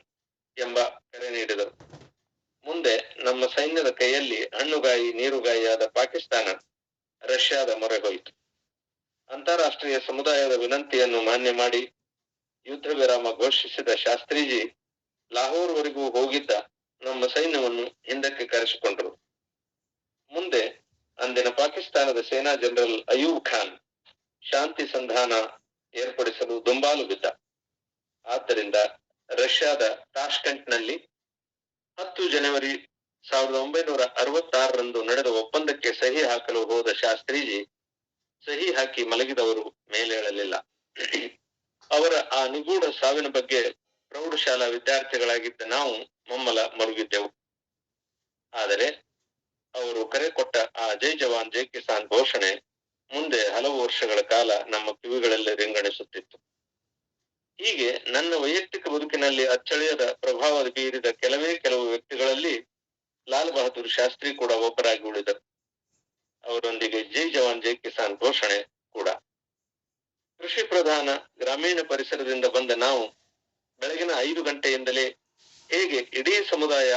ಎಂಬ ಕರೆ ನೀಡಿದರು. ಮುಂದೆ ನಮ್ಮ ಸೈನ್ಯದ ಕೈಯಲ್ಲಿ ಹಣ್ಣುಗಾಯಿ ನೀರುಗಾಯಿಯಾದ ಪಾಕಿಸ್ತಾನ ರಷ್ಯಾದ ಮೊರೆ ಹೋಯಿತು. ಅಂತಾರಾಷ್ಟ್ರೀಯ ಸಮುದಾಯದ ವಿನಂತಿಯನ್ನು ಮಾನ್ಯ ಮಾಡಿ ಯುದ್ಧ ವಿರಾಮ ಘೋಷಿಸಿದ ಶಾಸ್ತ್ರೀಜಿ ಲಾಹೋರ್ವರೆಗೂ ಹೋಗಿದ್ದ ನಮ್ಮ ಸೈನ್ಯವನ್ನು ಹಿಂದಕ್ಕೆ ಕರೆಸಿಕೊಂಡರು. ಮುಂದೆ ಅಂದಿನ ಪಾಕಿಸ್ತಾನದ ಸೇನಾ ಜನರಲ್ ಅಯೂಬ್ ಖಾನ್ ಶಾಂತಿ ಸಂಧಾನ ಏರ್ಪಡಿಸಲು ದುಂಬಾಲು ಬಿದ್ದ. ಆದ್ದರಿಂದ ರಷ್ಯಾದ ತಾಷ್ಕೆಂಟ್ನಲ್ಲಿ 10 ಜನವರಿ 1966ರಂದು ನಡೆದ ಒಪ್ಪಂದಕ್ಕೆ ಸಹಿ ಹಾಕಲು ಹೋದ ಶಾಸ್ತ್ರೀಜಿ ಸಹಿ ಹಾಕಿ ಮಲಗಿದವರು ಮೇಲೇಳಲಿಲ್ಲ. ಅವರ ಆ ನಿಗೂಢ ಸಾವಿನ ಬಗ್ಗೆ ಪ್ರೌಢಶಾಲಾ ವಿದ್ಯಾರ್ಥಿಗಳಾಗಿದ್ದ ನಾವು ಮಮ್ಮಲ ಮರುಗಿದ್ದೆವು. ಆದರೆ ಅವರು ಕರೆ ಕೊಟ್ಟ ಆ ಜೈ ಜವಾನ್ ಜೈ ಕಿಸಾನ್ ಘೋಷಣೆ ಮುಂದೆ ಹಲವು ವರ್ಷಗಳ ಕಾಲ ನಮ್ಮ ಕಿವಿಗಳಲ್ಲಿ ರಿಂಗಣಿಸುತ್ತಿತ್ತು. ಹೀಗೆ ನನ್ನ ವೈಯಕ್ತಿಕ ಬದುಕಿನಲ್ಲಿ ಅಚ್ಚಳಿಯದ ಪ್ರಭಾವ ಬೀರಿದ ಕೆಲವು ವ್ಯಕ್ತಿಗಳಲ್ಲಿ ಲಾಲ್ ಬಹದ್ದೂರ್ ಶಾಸ್ತ್ರಿ ಕೂಡ ಒಬ್ಬರಾಗಿ ಉಳಿದರು. ಅವರೊಂದಿಗೆ ಜೈ ಜವಾನ್ ಜೈ ಕಿಸಾನ್ ಘೋಷಣೆ ಕೂಡ. ಕೃಷಿ ಪ್ರಧಾನ ಗ್ರಾಮೀಣ ಪರಿಸರದಿಂದ ಬಂದ ನಾವು ಬೆಳಗಿನ 5 ಗಂಟೆಯಿಂದಲೇ ಹೇಗೆ ಇಡೀ ಸಮುದಾಯ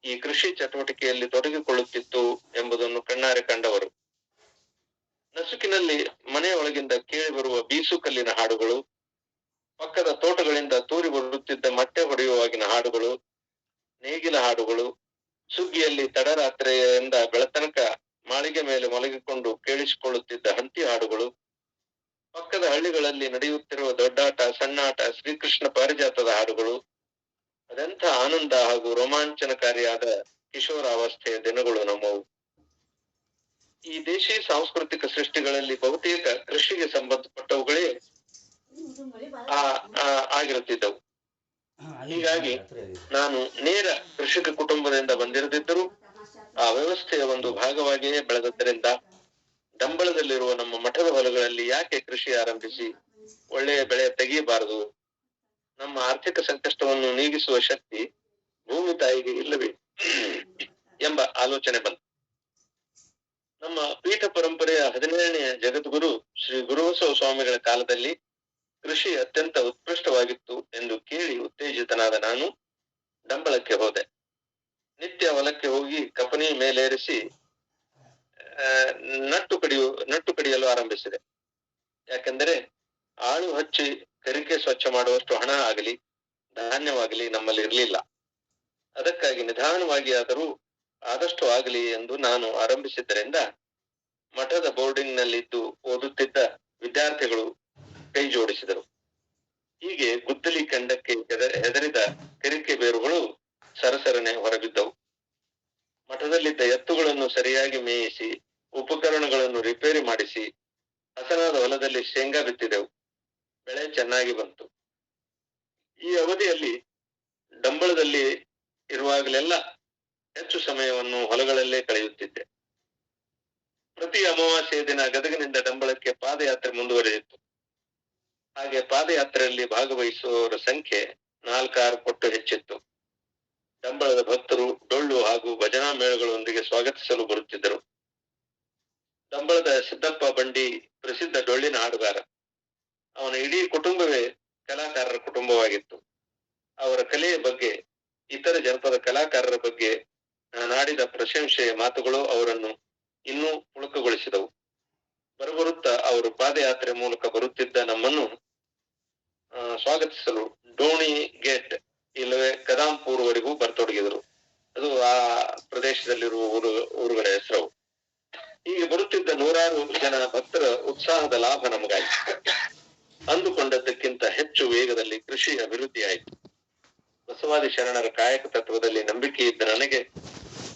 ಈ ಕೃಷಿ ಚಟುವಟಿಕೆಯಲ್ಲಿ ತೊಡಗಿಕೊಳ್ಳುತ್ತಿತ್ತು ಎಂಬುದನ್ನು ಕಣ್ಣಾರೆ ಕಂಡವರು. ನಸುಕಿನಲ್ಲಿ ಮನೆಯೊಳಗಿಂದ ಕೇಳಿ ಬರುವ ಬೀಸುಕಲ್ಲಿನ ಹಾಡುಗಳು, ಪಕ್ಕದ ತೋಟಗಳಿಂದ ತೂರಿ ಬರುತ್ತಿದ್ದ ಮೊಟ್ಟೆ ಹೊಡೆಯುವಾಗಿನ ಹಾಡುಗಳು, ನೇಗಿಲ ಹಾಡುಗಳು, ಸುಗ್ಗಿಯಲ್ಲಿ ತಡರಾತ್ರಿಯಿಂದ ಬೆಳತನಕ ಮಾಳಿಗೆ ಮೇಲೆ ಮಲಗಿಕೊಂಡು ಕೇಳಿಸಿಕೊಳ್ಳುತ್ತಿದ್ದ ಹಂತಿ ಹಾಡುಗಳು, ಪಕ್ಕದ ಹಳ್ಳಿಗಳಲ್ಲಿ ನಡೆಯುತ್ತಿರುವ ದೊಡ್ಡಾಟ, ಸಣ್ಣಾಟ, ಶ್ರೀಕೃಷ್ಣ ಪಾರಿಜಾತದ ಹಾಡುಗಳು, ಅದೆಂಥ ಆನಂದ ಹಾಗೂ ರೋಮಾಂಚನಕಾರಿಯಾದ ಕಿಶೋರಾವಸ್ಥೆಯ ದಿನಗಳು ನಮ್ಮವು. ಈ ದೇಶಿ ಸಾಂಸ್ಕೃತಿಕ ಸೃಷ್ಟಿಗಳಲ್ಲಿ ಬಹುತೇಕ ಕೃಷಿಗೆ ಸಂಬಂಧಪಟ್ಟವುಗಳೇ ಆಗಿರುತ್ತಿದ್ದವು. ಹೀಗಾಗಿ ನಾನು ನೇರ ಕೃಷಿಕ ಕುಟುಂಬದಿಂದ ಬಂದಿರದಿದ್ದರೂ ಆ ವ್ಯವಸ್ಥೆಯ ಒಂದು ಭಾಗವಾಗಿಯೇ ಬೆಳೆದದ್ದರಿಂದ ಡಂಬಳದಲ್ಲಿರುವ ನಮ್ಮ ಮಠದ ಹೊಲಗಳಲ್ಲಿ ಯಾಕೆ ಕೃಷಿ ಆರಂಭಿಸಿ ಒಳ್ಳೆಯ ಬೆಳೆ ತೆಗೆಯಬಾರದು, ನಮ್ಮ ಆರ್ಥಿಕ ಸಂಕಷ್ಟವನ್ನು ನೀಗಿಸುವ ಶಕ್ತಿ ಭೂಮಿ ತಾಯಿಗೆ ಇಲ್ಲವೇ ಎಂಬ ಆಲೋಚನೆ ಬಂತು. ನಮ್ಮ ಪೀಠ ಪರಂಪರೆಯ 17ನೆಯ ಜಗದ್ಗುರು ಶ್ರೀ ಗುರುಬಸವ ಸ್ವಾಮಿಗಳ ಕಾಲದಲ್ಲಿ ಕೃಷಿ ಅತ್ಯಂತ ಉತ್ಕೃಷ್ಟವಾಗಿತ್ತು ಎಂದು ಕೇಳಿ ಉತ್ತೇಜಿತನಾದ ನಾನು ಡಂಬಳಕ್ಕೆ ಹೋದೆ. ನಿತ್ಯ ಹೊಲಕ್ಕೆ ಹೋಗಿ ಕಪನಿ ಮೇಲೇರಿಸಿ ನಟ್ಟು ಕಡಿಯಲು ಆರಂಭಿಸಿದೆ. ಯಾಕೆಂದರೆ ಆಳು ಹಚ್ಚಿ ಕರಿಕೆ ಸ್ವಚ್ಛ ಮಾಡುವಷ್ಟು ಹಣ ಆಗಲಿ ಧಾನ್ಯವಾಗಲಿ ನಮ್ಮಲ್ಲಿ ಇರಲಿಲ್ಲ. ಅದಕ್ಕಾಗಿ ನಿಧಾನವಾಗಿ ಆದರೂ ಆದಷ್ಟು ಆಗಲಿ ಎಂದು ನಾನು ಆರಂಭಿಸಿದ್ದರಿಂದ ಮಠದ ಬೋರ್ಡಿಂಗ್ ನಲ್ಲಿದ್ದು ಓದುತ್ತಿದ್ದ ವಿದ್ಯಾರ್ಥಿಗಳು ಕೈ ಜೋಡಿಸಿದರು. ಹೀಗೆ ಗುದ್ದಲಿ ಕಂಡಕ್ಕೆ ಹೆದರಿದ ಕರಿಕೆ ಬೇರುಗಳು ಸರಸರನೆ ಹೊರಬಿದ್ದವು. ಮಠದಲ್ಲಿದ್ದ ಎತ್ತುಗಳನ್ನು ಸರಿಯಾಗಿ ಮೇಯಿಸಿ ಉಪಕರಣಗಳನ್ನು ರಿಪೇರಿ ಮಾಡಿಸಿ ಹಸನಾದ ಹೊಲದಲ್ಲಿ ಶೇಂಗಾ ಬಿತ್ತಿದೆವು. ಬೆಳೆ ಚೆನ್ನಾಗಿ ಬಂತು. ಈ ಅವಧಿಯಲ್ಲಿ ಡಂಬಳದಲ್ಲಿ ಇರುವಾಗಲೆಲ್ಲ ಹೆಚ್ಚು ಸಮಯವನ್ನು ಹೊಲಗಳಲ್ಲೇ ಕಳೆಯುತ್ತಿದ್ದೆ. ಪ್ರತಿ ಅಮಾವಾಸ್ಯೆಯ ದಿನ ಗದಗಿನಿಂದ ಡಂಬಳಕ್ಕೆ ಪಾದಯಾತ್ರೆ ಮುಂದುವರೆದಿತ್ತು. ಹಾಗೆ ಪಾದಯಾತ್ರೆಯಲ್ಲಿ ಭಾಗವಹಿಸುವವರ ಸಂಖ್ಯೆ 4-6 ಪಟ್ಟು ಹೆಚ್ಚಿತ್ತು. ಡಂಬಳದ ಭಕ್ತರು ಡೊಳ್ಳು ಹಾಗೂ ಭಜನಾ ಮೇಳಗಳೊಂದಿಗೆ ಸ್ವಾಗತಿಸಲು ಬರುತ್ತಿದ್ದರು. ಡಂಬಳದ ಸಿದ್ದಪ್ಪ ಬಂಡಿ ಪ್ರಸಿದ್ಧ ಡೊಳ್ಳಿನ ಹಾಡುಗಾರ. ಅವನ ಇಡೀ ಕುಟುಂಬವೇ ಕಲಾಕಾರರ ಕುಟುಂಬವಾಗಿತ್ತು. ಅವರ ಕಲೆಯ ಬಗ್ಗೆ, ಇತರ ಜನಪದ ಕಲಾಕಾರರ ಬಗ್ಗೆ ನಾಡಿದ ಪ್ರಶಂಸೆಯ ಮಾತುಗಳು ಅವರನ್ನು ಇನ್ನೂ ಪುಳಕಗೊಳಿಸಿದವು. ಬರುತ್ತಾ ಅವರು ಪಾದಯಾತ್ರೆ ಮೂಲಕ ಬರುತ್ತಿದ್ದ ನಮ್ಮನ್ನು ಸ್ವಾಗತಿಸಲು ಡೋಣಿ ಗೇಟ್ ಇಲ್ಲವೇ ಕದಾಂಪುರ್ ವರೆಗೂ ಬರತೊಡಗಿದರು. ಅದು ಆ ಪ್ರದೇಶದಲ್ಲಿರುವ ಊರುಗಳ ಹೆಸರು. ಹೀಗೆ ಬರುತ್ತಿದ್ದ 100 ಜನ ಭಕ್ತರ ಉತ್ಸಾಹದ ಲಾಭ ನಮಗಾಯಿತು. ಅಂದುಕೊಂಡದ್ದಕ್ಕಿಂತ ಹೆಚ್ಚು ವೇಗದಲ್ಲಿ ಕೃಷಿ ಅಭಿವೃದ್ಧಿಯಾಯಿತು. ಬಸವಾದಿ ಶರಣರ ಕಾಯಕ ತತ್ವದಲ್ಲಿ ನಂಬಿಕೆ ಇದ್ದ ನನಗೆ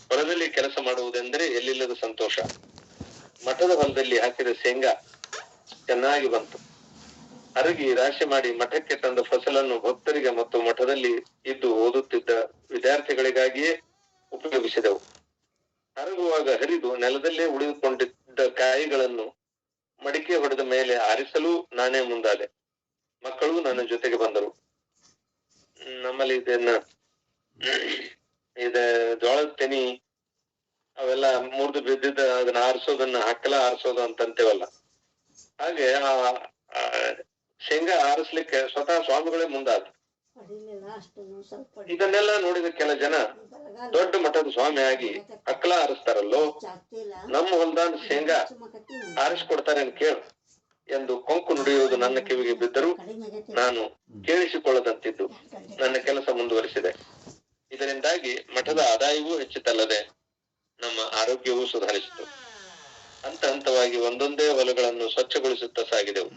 ಹೊಲದಲ್ಲಿ ಕೆಲಸ ಮಾಡುವುದೆಂದರೆ ಎಲ್ಲಿಲ್ಲದ ಸಂತೋಷ. ಮಠದ ಹೊಲದಲ್ಲಿ ಹಾಕಿದ ಶೇಂಗಾ ಚೆನ್ನಾಗಿ ಬಂತು. ಹರಗಿ ರಾಶಿ ಮಾಡಿ ಮಠಕ್ಕೆ ತಂದ ಫಸಲನ್ನು ಭಕ್ತರಿಗೆ ಮತ್ತು ಮಠದಲ್ಲಿ ಇದ್ದು ಓದುತ್ತಿದ್ದ ವಿದ್ಯಾರ್ಥಿಗಳಿಗಾಗಿಯೇ ಉಪಯೋಗಿಸಿದೆವು. ಹರಗುವಾಗ ಹರಿದು ನೆಲದಲ್ಲೇ ಉಳಿದುಕೊಂಡಿದ್ದ ಕಾಯಿಗಳನ್ನು ಮಡಿಕೆ ಹೊಡೆದ ಮೇಲೆ ಆರಿಸಲು ನಾನೇ ಮುಂದಾದೆ. ಮಕ್ಕಳು ನನ್ನ ಜೊತೆಗೆ ಬಂದರು. ನಮ್ಮಲ್ಲಿ ಜೋಳದ ತೆನಿ ಅವೆಲ್ಲ ಮುರಿದು ಬಿದ್ದಿದ್ದ ಅದನ್ನ ಆರಿಸೋದನ್ನ ಹಕ್ಕಲ ಆರಿಸೋದು ಅಂತಂತೇವಲ್ಲ, ಹಾಗೆ ಶೇಂಗಾ ಆರಿಸ್ಲಿಕ್ಕೆ ಸ್ವತಃ ಸ್ವಾಮಿಗಳೇ ಮುಂದಾದ. ಇದನ್ನೆಲ್ಲ ನೋಡಿದ ಕೆಲ ಜನ ದೊಡ್ಡ ಮಠದ ಸ್ವಾಮಿ ಆಗಿ ಹಕ್ಕಲ ಆರಿಸ್ತಾರಲ್ಲೋ, ನಮ್ಮ ಹೊಲ್ದಾನ ಶೇಂಗಾ ಆರಿಸ್ಕೊಡ್ತಾರೆ ಕೇಳು ಎಂದು ಕೊಂಕು ನುಡಿಯುವುದು ನನ್ನ ಕಿವಿಗೆ ಬಿದ್ದರೂ ನಾನು ಕೇಳಿಸಿಕೊಳ್ಳದಂತಿದ್ದು ನನ್ನ ಕೆಲಸ ಮುಂದುವರಿಸಿದೆ. ಇದರಿಂದಾಗಿ ಮಠದ ಆದಾಯವೂ ಹೆಚ್ಚಿತಲ್ಲದೆ ನಮ್ಮ ಆರೋಗ್ಯವೂ ಸುಧಾರಿಸಿತು. ಹಂತ ಹಂತವಾಗಿ ಒಂದೊಂದೇ ಹೊಲಗಳನ್ನು ಸ್ವಚ್ಛಗೊಳಿಸುತ್ತಾ ಸಾಗಿದೆವು.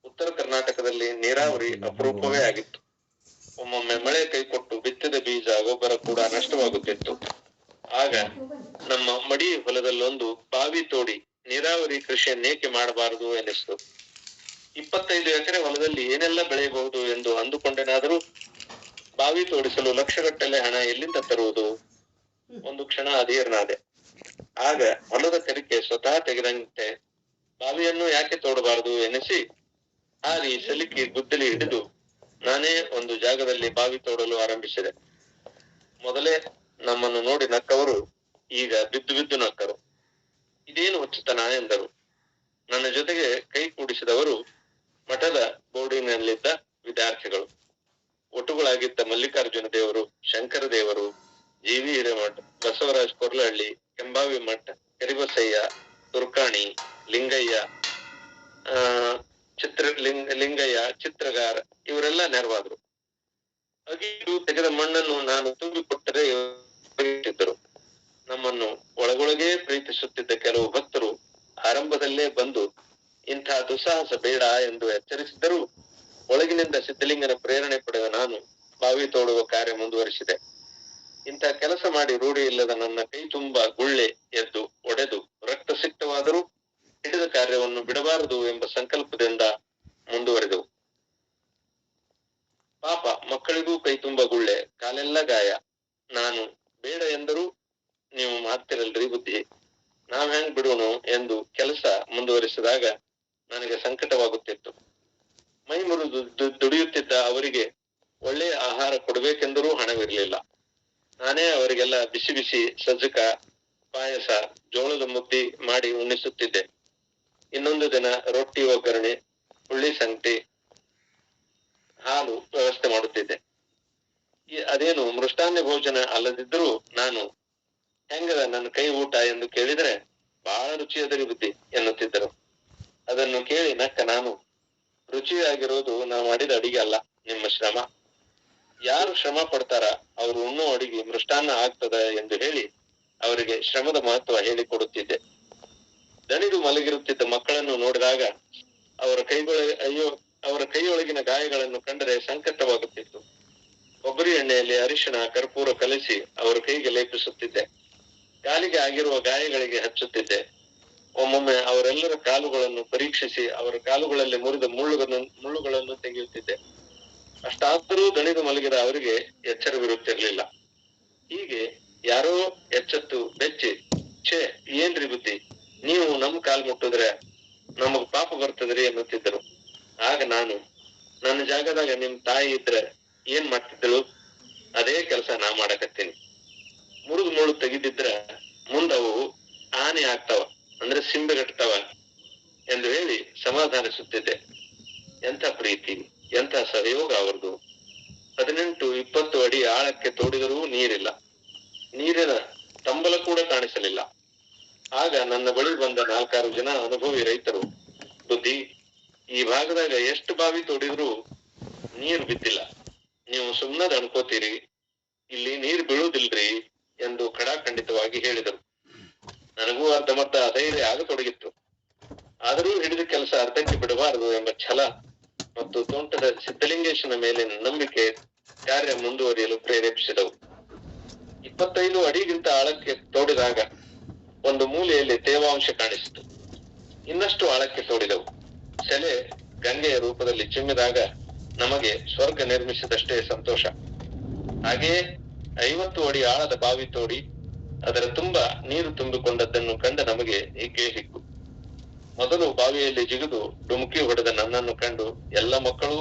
ಉತ್ತರ ಕರ್ನಾಟಕದಲ್ಲಿ ನೀರಾವರಿ ಅಪರೂಪವೇ ಆಗಿತ್ತು. ಒಮ್ಮೊಮ್ಮೆ ಮಳೆ ಕೈಕೊಟ್ಟು ಬಿತ್ತಿದ ಬೀಜ ಗೊಬ್ಬರ ಕೂಡ ನಷ್ಟವಾಗುತ್ತಿತ್ತು. ಆಗ ನಮ್ಮ ಮಡಿ ಹೊಲದಲ್ಲೊಂದು ಬಾವಿ ತೋಡಿ ನೀರಾವರಿ ಕೃಷಿಯನ್ನೇಕೆ ಮಾಡಬಾರದು ಎನಿಸಿತು. 25 ಎಕರೆ ಹೊಲದಲ್ಲಿ ಏನೆಲ್ಲ ಬೆಳೆಯಬಹುದು ಎಂದು ಅಂದುಕೊಂಡೇನಾದರೂ ಬಾವಿ ತೋಡಿಸಲು ಲಕ್ಷಗಟ್ಟಲೆ ಹಣ ಎಲ್ಲಿಂದ ತರುವುದು? ಒಂದು ಕ್ಷಣ ಅಧೀರ್ನಾದೆ. ಆಗ ಹೊಲದ ಕರಿಕೆ ಸ್ವತಃ ತೆಗೆದಂತೆ ಬಾವಿಯನ್ನು ಯಾಕೆ ತೋಡಬಾರದು ಎನಿಸಿ ಹಾರಿ ಸಲಿಕಿ ಗುದ್ದಲಿ ಹಿಡಿದು ನಾನೇ ಒಂದು ಜಾಗದಲ್ಲಿ ಬಾವಿ ತೋಡಲು ಆರಂಭಿಸಿದೆ. ಮೊದಲೇ ನಮ್ಮನ್ನು ನೋಡಿ ನಕ್ಕವರು ಈಗ ಬಿದ್ದು ಬಿದ್ದು ನಕ್ಕರು. ಇದೇನು ಹುಚ್ಚುತನ ಎಂದರು. ನನ್ನ ಜೊತೆಗೆ ಕೈ ಕೂಡಿಸಿದವರು ಮಠದ ಬೋರ್ಡಿನಲ್ಲಿದ್ದ ವಿದ್ಯಾರ್ಥಿಗಳು. ಒಟುಗಳಾಗಿದ್ದ ಮಲ್ಲಿಕಾರ್ಜುನ ದೇವರು, ಶಂಕರ ದೇವರು, ಜಿ.ವಿ. ಹಿರೇಮಠ, ಬಸವರಾಜ್ ಕೊರ್ಲಹಳ್ಳಿ, ಕೆಂಬಾವಿ ಮಠ, ಕರಿಬಸಯ್ಯ, ತುರ್ಕಾಣಿ, ಲಿಂಗಯ್ಯ,
ಲಿಂಗಯ್ಯ, ಚಿತ್ರಗಾರ ಇವರೆಲ್ಲ ನೆರವಾದ್ರು. ಅಗಿದು ತೆಗೆದ ಮಣ್ಣನ್ನು ನಾನು ತುಂಬಿಕೊಟ್ಟರೆ ಇಟ್ಟಿದ್ದರು. ನಮ್ಮನ್ನು ಒಳಗೊಳಗೇ ಪ್ರೀತಿಸುತ್ತಿದ್ದ ಕೆಲವು ಭಕ್ತರು ಆರಂಭದಲ್ಲೇ ಬಂದು ಇಂಥ ದುಸ್ಸಾಹಸ ಬೇಡ ಎಂದು ಎಚ್ಚರಿಸಿದ್ದರೂ ಒಳಗಿನಿಂದ ಸಿದ್ಧಲಿಂಗನ ಪ್ರೇರಣೆ ಪಡೆದ ನಾನು ಬಾವಿ ತೋಡುವ ಕಾರ್ಯ ಮುಂದುವರಿಸಿದೆ. ಇಂಥ ಕೆಲಸ ಮಾಡಿ ರೂಢಿ ಇಲ್ಲದ ನನ್ನ ಕೈ ತುಂಬಾ ಗುಳ್ಳೆ ಎದ್ದು ಒಡೆದು ರಕ್ತಸಿಕ್ತವಾದರೂ ಹಿಡಿದ ಕಾರ್ಯವನ್ನು ಬಿಡಬಾರದು ಎಂಬ ಸಂಕಲ್ಪದಿಂದ ಮುಂದುವರೆದವು. ಪಾಪ ಮಕ್ಕಳಿಗೂ ಕೈ ತುಂಬಾ ಗುಳ್ಳೆ, ಕಾಲೆಲ್ಲ ಗಾಯ. ನಾನು ಬೇಡ ಎಂದರೂ ನೀವು ಮಾಡ್ತಿರಲ್ರಿ ಬುದ್ಧಿ, ನಾವ್ ಹೆಂಗ್ ಬಿಡೋಣ ಎಂದು ಕೆಲಸ ಮುಂದುವರಿಸಿದಾಗ ನನಗೆ ಸಂಕಟವಾಗುತ್ತಿತ್ತು. ಮೈ ಮುರಿದು ದುಡಿಯುತ್ತಿದ್ದ ಅವರಿಗೆ ಒಳ್ಳೆಯ ಆಹಾರ ಕೊಡಬೇಕೆಂದರೂ ಹಣವಿರಲಿಲ್ಲ. ನಾನೇ ಅವರಿಗೆಲ್ಲ ಬಿಸಿ ಬಿಸಿ ಸಜ್ಜಕ, ಪಾಯಸ, ಜೋಳದ ಮುದ್ದಿ ಮಾಡಿ ಉಣ್ಣಿಸುತ್ತಿದ್ದೆ. ಇನ್ನೊಂದು ದಿನ ರೊಟ್ಟಿ ಒಗ್ಗರಣೆ, ಹುಳ್ಳಿ ಸಂಗಟಿ, ಹಾಲು ವ್ಯವಸ್ಥೆ ಮಾಡುತ್ತಿದ್ದೆ. ಅದೇನು ಮೃಷ್ಟಾನ್ನ ಭೋಜನ ಅಲ್ಲದಿದ್ದರೂ ನಾನು ಹೆಂಗದ ನನ್ನ ಕೈ ಊಟ ಎಂದು ಕೇಳಿದ್ರೆ ಬಹಳ ರುಚಿಯಾದರಿ ಬುದ್ಧಿ ಎನ್ನುತ್ತಿದ್ದರು. ಅದನ್ನು ಕೇಳಿ ನಕ್ಕ ನಾನು, ರುಚಿಯಾಗಿರೋದು ನಾವು ಮಾಡಿದ ಅಡಿಗೆ ಅಲ್ಲ, ನಿಮ್ಮ ಶ್ರಮ. ಯಾರು ಶ್ರಮ ಪಡ್ತಾರ ಅವರು ಉಣ್ಣೋ ಅಡಿಗೆ ಮೃಷ್ಟಾನ್ನ ಆಗ್ತದ ಎಂದು ಹೇಳಿ ಅವರಿಗೆ ಶ್ರಮದ ಮಹತ್ವ ಹೇಳಿಕೊಡುತ್ತಿದ್ದೆ. ದಣಿದು ಮಲಗಿರುತ್ತಿದ್ದ ಮಕ್ಕಳನ್ನು ನೋಡಿದಾಗ ಅವರ ಕೈಯೊಳಗಿನ ಗಾಯಗಳನ್ನು ಕಂಡರೆ ಸಂಕಟವಾಗುತ್ತಿತ್ತು. ಕೊಬ್ಬರಿ ಎಣ್ಣೆಯಲ್ಲಿ ಅರಿಶಿಣ, ಕರ್ಪೂರ ಕಲಸಿ ಅವರ ಕೈಗೆ ಲೇಪಿಸುತ್ತಿದ್ದೆ. ಕಾಲಿಗೆ ಆಗಿರುವ ಗಾಯಗಳಿಗೆ ಹಚ್ಚುತ್ತಿದ್ದೆ. ಒಮ್ಮೊಮ್ಮೆ ಅವರೆಲ್ಲರ ಕಾಲುಗಳನ್ನು ಪರೀಕ್ಷಿಸಿ ಅವರ ಕಾಲುಗಳಲ್ಲಿ ಮುರಿದ ಮುಳ್ಳುಗಳನ್ನು ತೆಗೆಯುತ್ತಿದ್ದೆ. ಅಷ್ಟಾದರೂ ದಣಿದು ಮಲಗಿದ ಅವರಿಗೆ ಎಚ್ಚರವಿರುತ್ತಿರಲಿಲ್ಲ. ಹೀಗೆ ಯಾರೋ ಎಚ್ಚೆತ್ತು ಬೆಚ್ಚಿ, ಛೇ ಏನ್ರಿ ಬುದ್ಧಿ, ನೀವು ನಮ್ ಕಾಲ್ ಮುಟ್ಟಿದ್ರೆ ನಮಗ್ ಪಾಪ ಬರ್ತದ್ರಿ ಎನ್ನುತ್ತಿದ್ದರು. ಆಗ ನಾನು, ನನ್ನ ಜಾಗದಾಗ ನಿಮ್ ತಾಯಿ ಇದ್ರೆ ಏನ್ ಮಾಡ್ತಿದ್ದಳು, ಅದೇ ಕೆಲಸ ನಾ ಮಾಡಕತ್ತೀನಿ. ಮುಳ್ಳು ತೆಗಿದಿದ್ರ ಮುಂದವು ಆನೆ ಆಗ್ತಾವ, ಅಂದ್ರೆ ಸಿಂಬೆಗಟ್ತಾವ ಎಂದು ಹೇಳಿ ಸಮಾಧಾನಿಸುತ್ತಿದ್ದೆ. ಎಂಥ ಪ್ರೀತಿ, ಎಂಥ ಸಹಯೋಗ ಅವರದು. 18-20 ಅಡಿ ಆಳಕ್ಕೆ ತೋಡಿದರೂ ನೀರಿಲ್ಲ, ನೀರಿನ ತಂಬಲ ಕೂಡ ಕಾಣಿಸಲಿಲ್ಲ. ಆಗ ನನ್ನ ಬಳಿ ಬಂದ 4-6 ಜನ ಅನುಭವಿ ರೈತರು, ಬುದ್ಧಿ, ಈ ಭಾಗದಾಗ ಎಷ್ಟು ಬಾವಿ ತೋಡಿದ್ರು ನೀರು ಬಿದ್ದಿಲ್ಲ, ನೀವು ಸುಮ್ಮನದ ಅನ್ಕೋತೀರಿ, ಇಲ್ಲಿ ನೀರು ಬೀಳುವುದಿಲ್ರಿ ಎಂದು ಖಡಾಖಂಡಿತವಾಗಿ ಹೇಳಿದರು. ನನಗೂ ಅರ್ಧಮರ್ಧ ಅಧೈರ್ಯ ಆಗತೊಡಗಿತ್ತು. ಆದರೂ ಹಿಡಿದ ಕೆಲಸ ಅರ್ಧಕ್ಕೆ ಬಿಡಬಾರದು ಎಂಬ ಛಲ ಮತ್ತು ತೋಂಟದ ಸಿದ್ಧಲಿಂಗೇಶನ ಮೇಲಿನ ನಂಬಿಕೆ ಕಾರ್ಯ ಮುಂದುವರಿಯಲು ಪ್ರೇರೇಪಿಸಿದವು. 25 ಅಡಿಗಿಂತ ಆಳಕ್ಕೆ ತೋಡಿದಾಗ ಒಂದು ಮೂಲೆಯಲ್ಲಿ ತೇವಾಂಶ ಕಾಣಿಸಿತು. ಇನ್ನಷ್ಟು ಆಳಕ್ಕೆ ತೋಡಿದವು. ಸೆಲೆ ಗಂಗೆಯ ರೂಪದಲ್ಲಿ ಚಿಮ್ಮಿದಾಗ ನಮಗೆ ಸ್ವರ್ಗ ನಿರ್ಮಿಸಿದಷ್ಟೇ ಸಂತೋಷ. ಹಾಗೆಯೇ 50 ಅಡಿ ಆಳದ ಬಾವಿ ತೋಡಿ ಅದರ ತುಂಬಾ ನೀರು ತುಂಬಿಕೊಂಡದ್ದನ್ನು ಕಂಡ ನಮಗೆ ಹಿಗ್ಗೇ ಹಿಗ್ಗು. ಮೊದಲು ಬಾವಿಯಲ್ಲಿ ಜಿಗಿದು ಡುಮುಕಿ ಹೊಡೆದ ನನ್ನನ್ನು ಕಂಡು ಎಲ್ಲ ಮಕ್ಕಳು,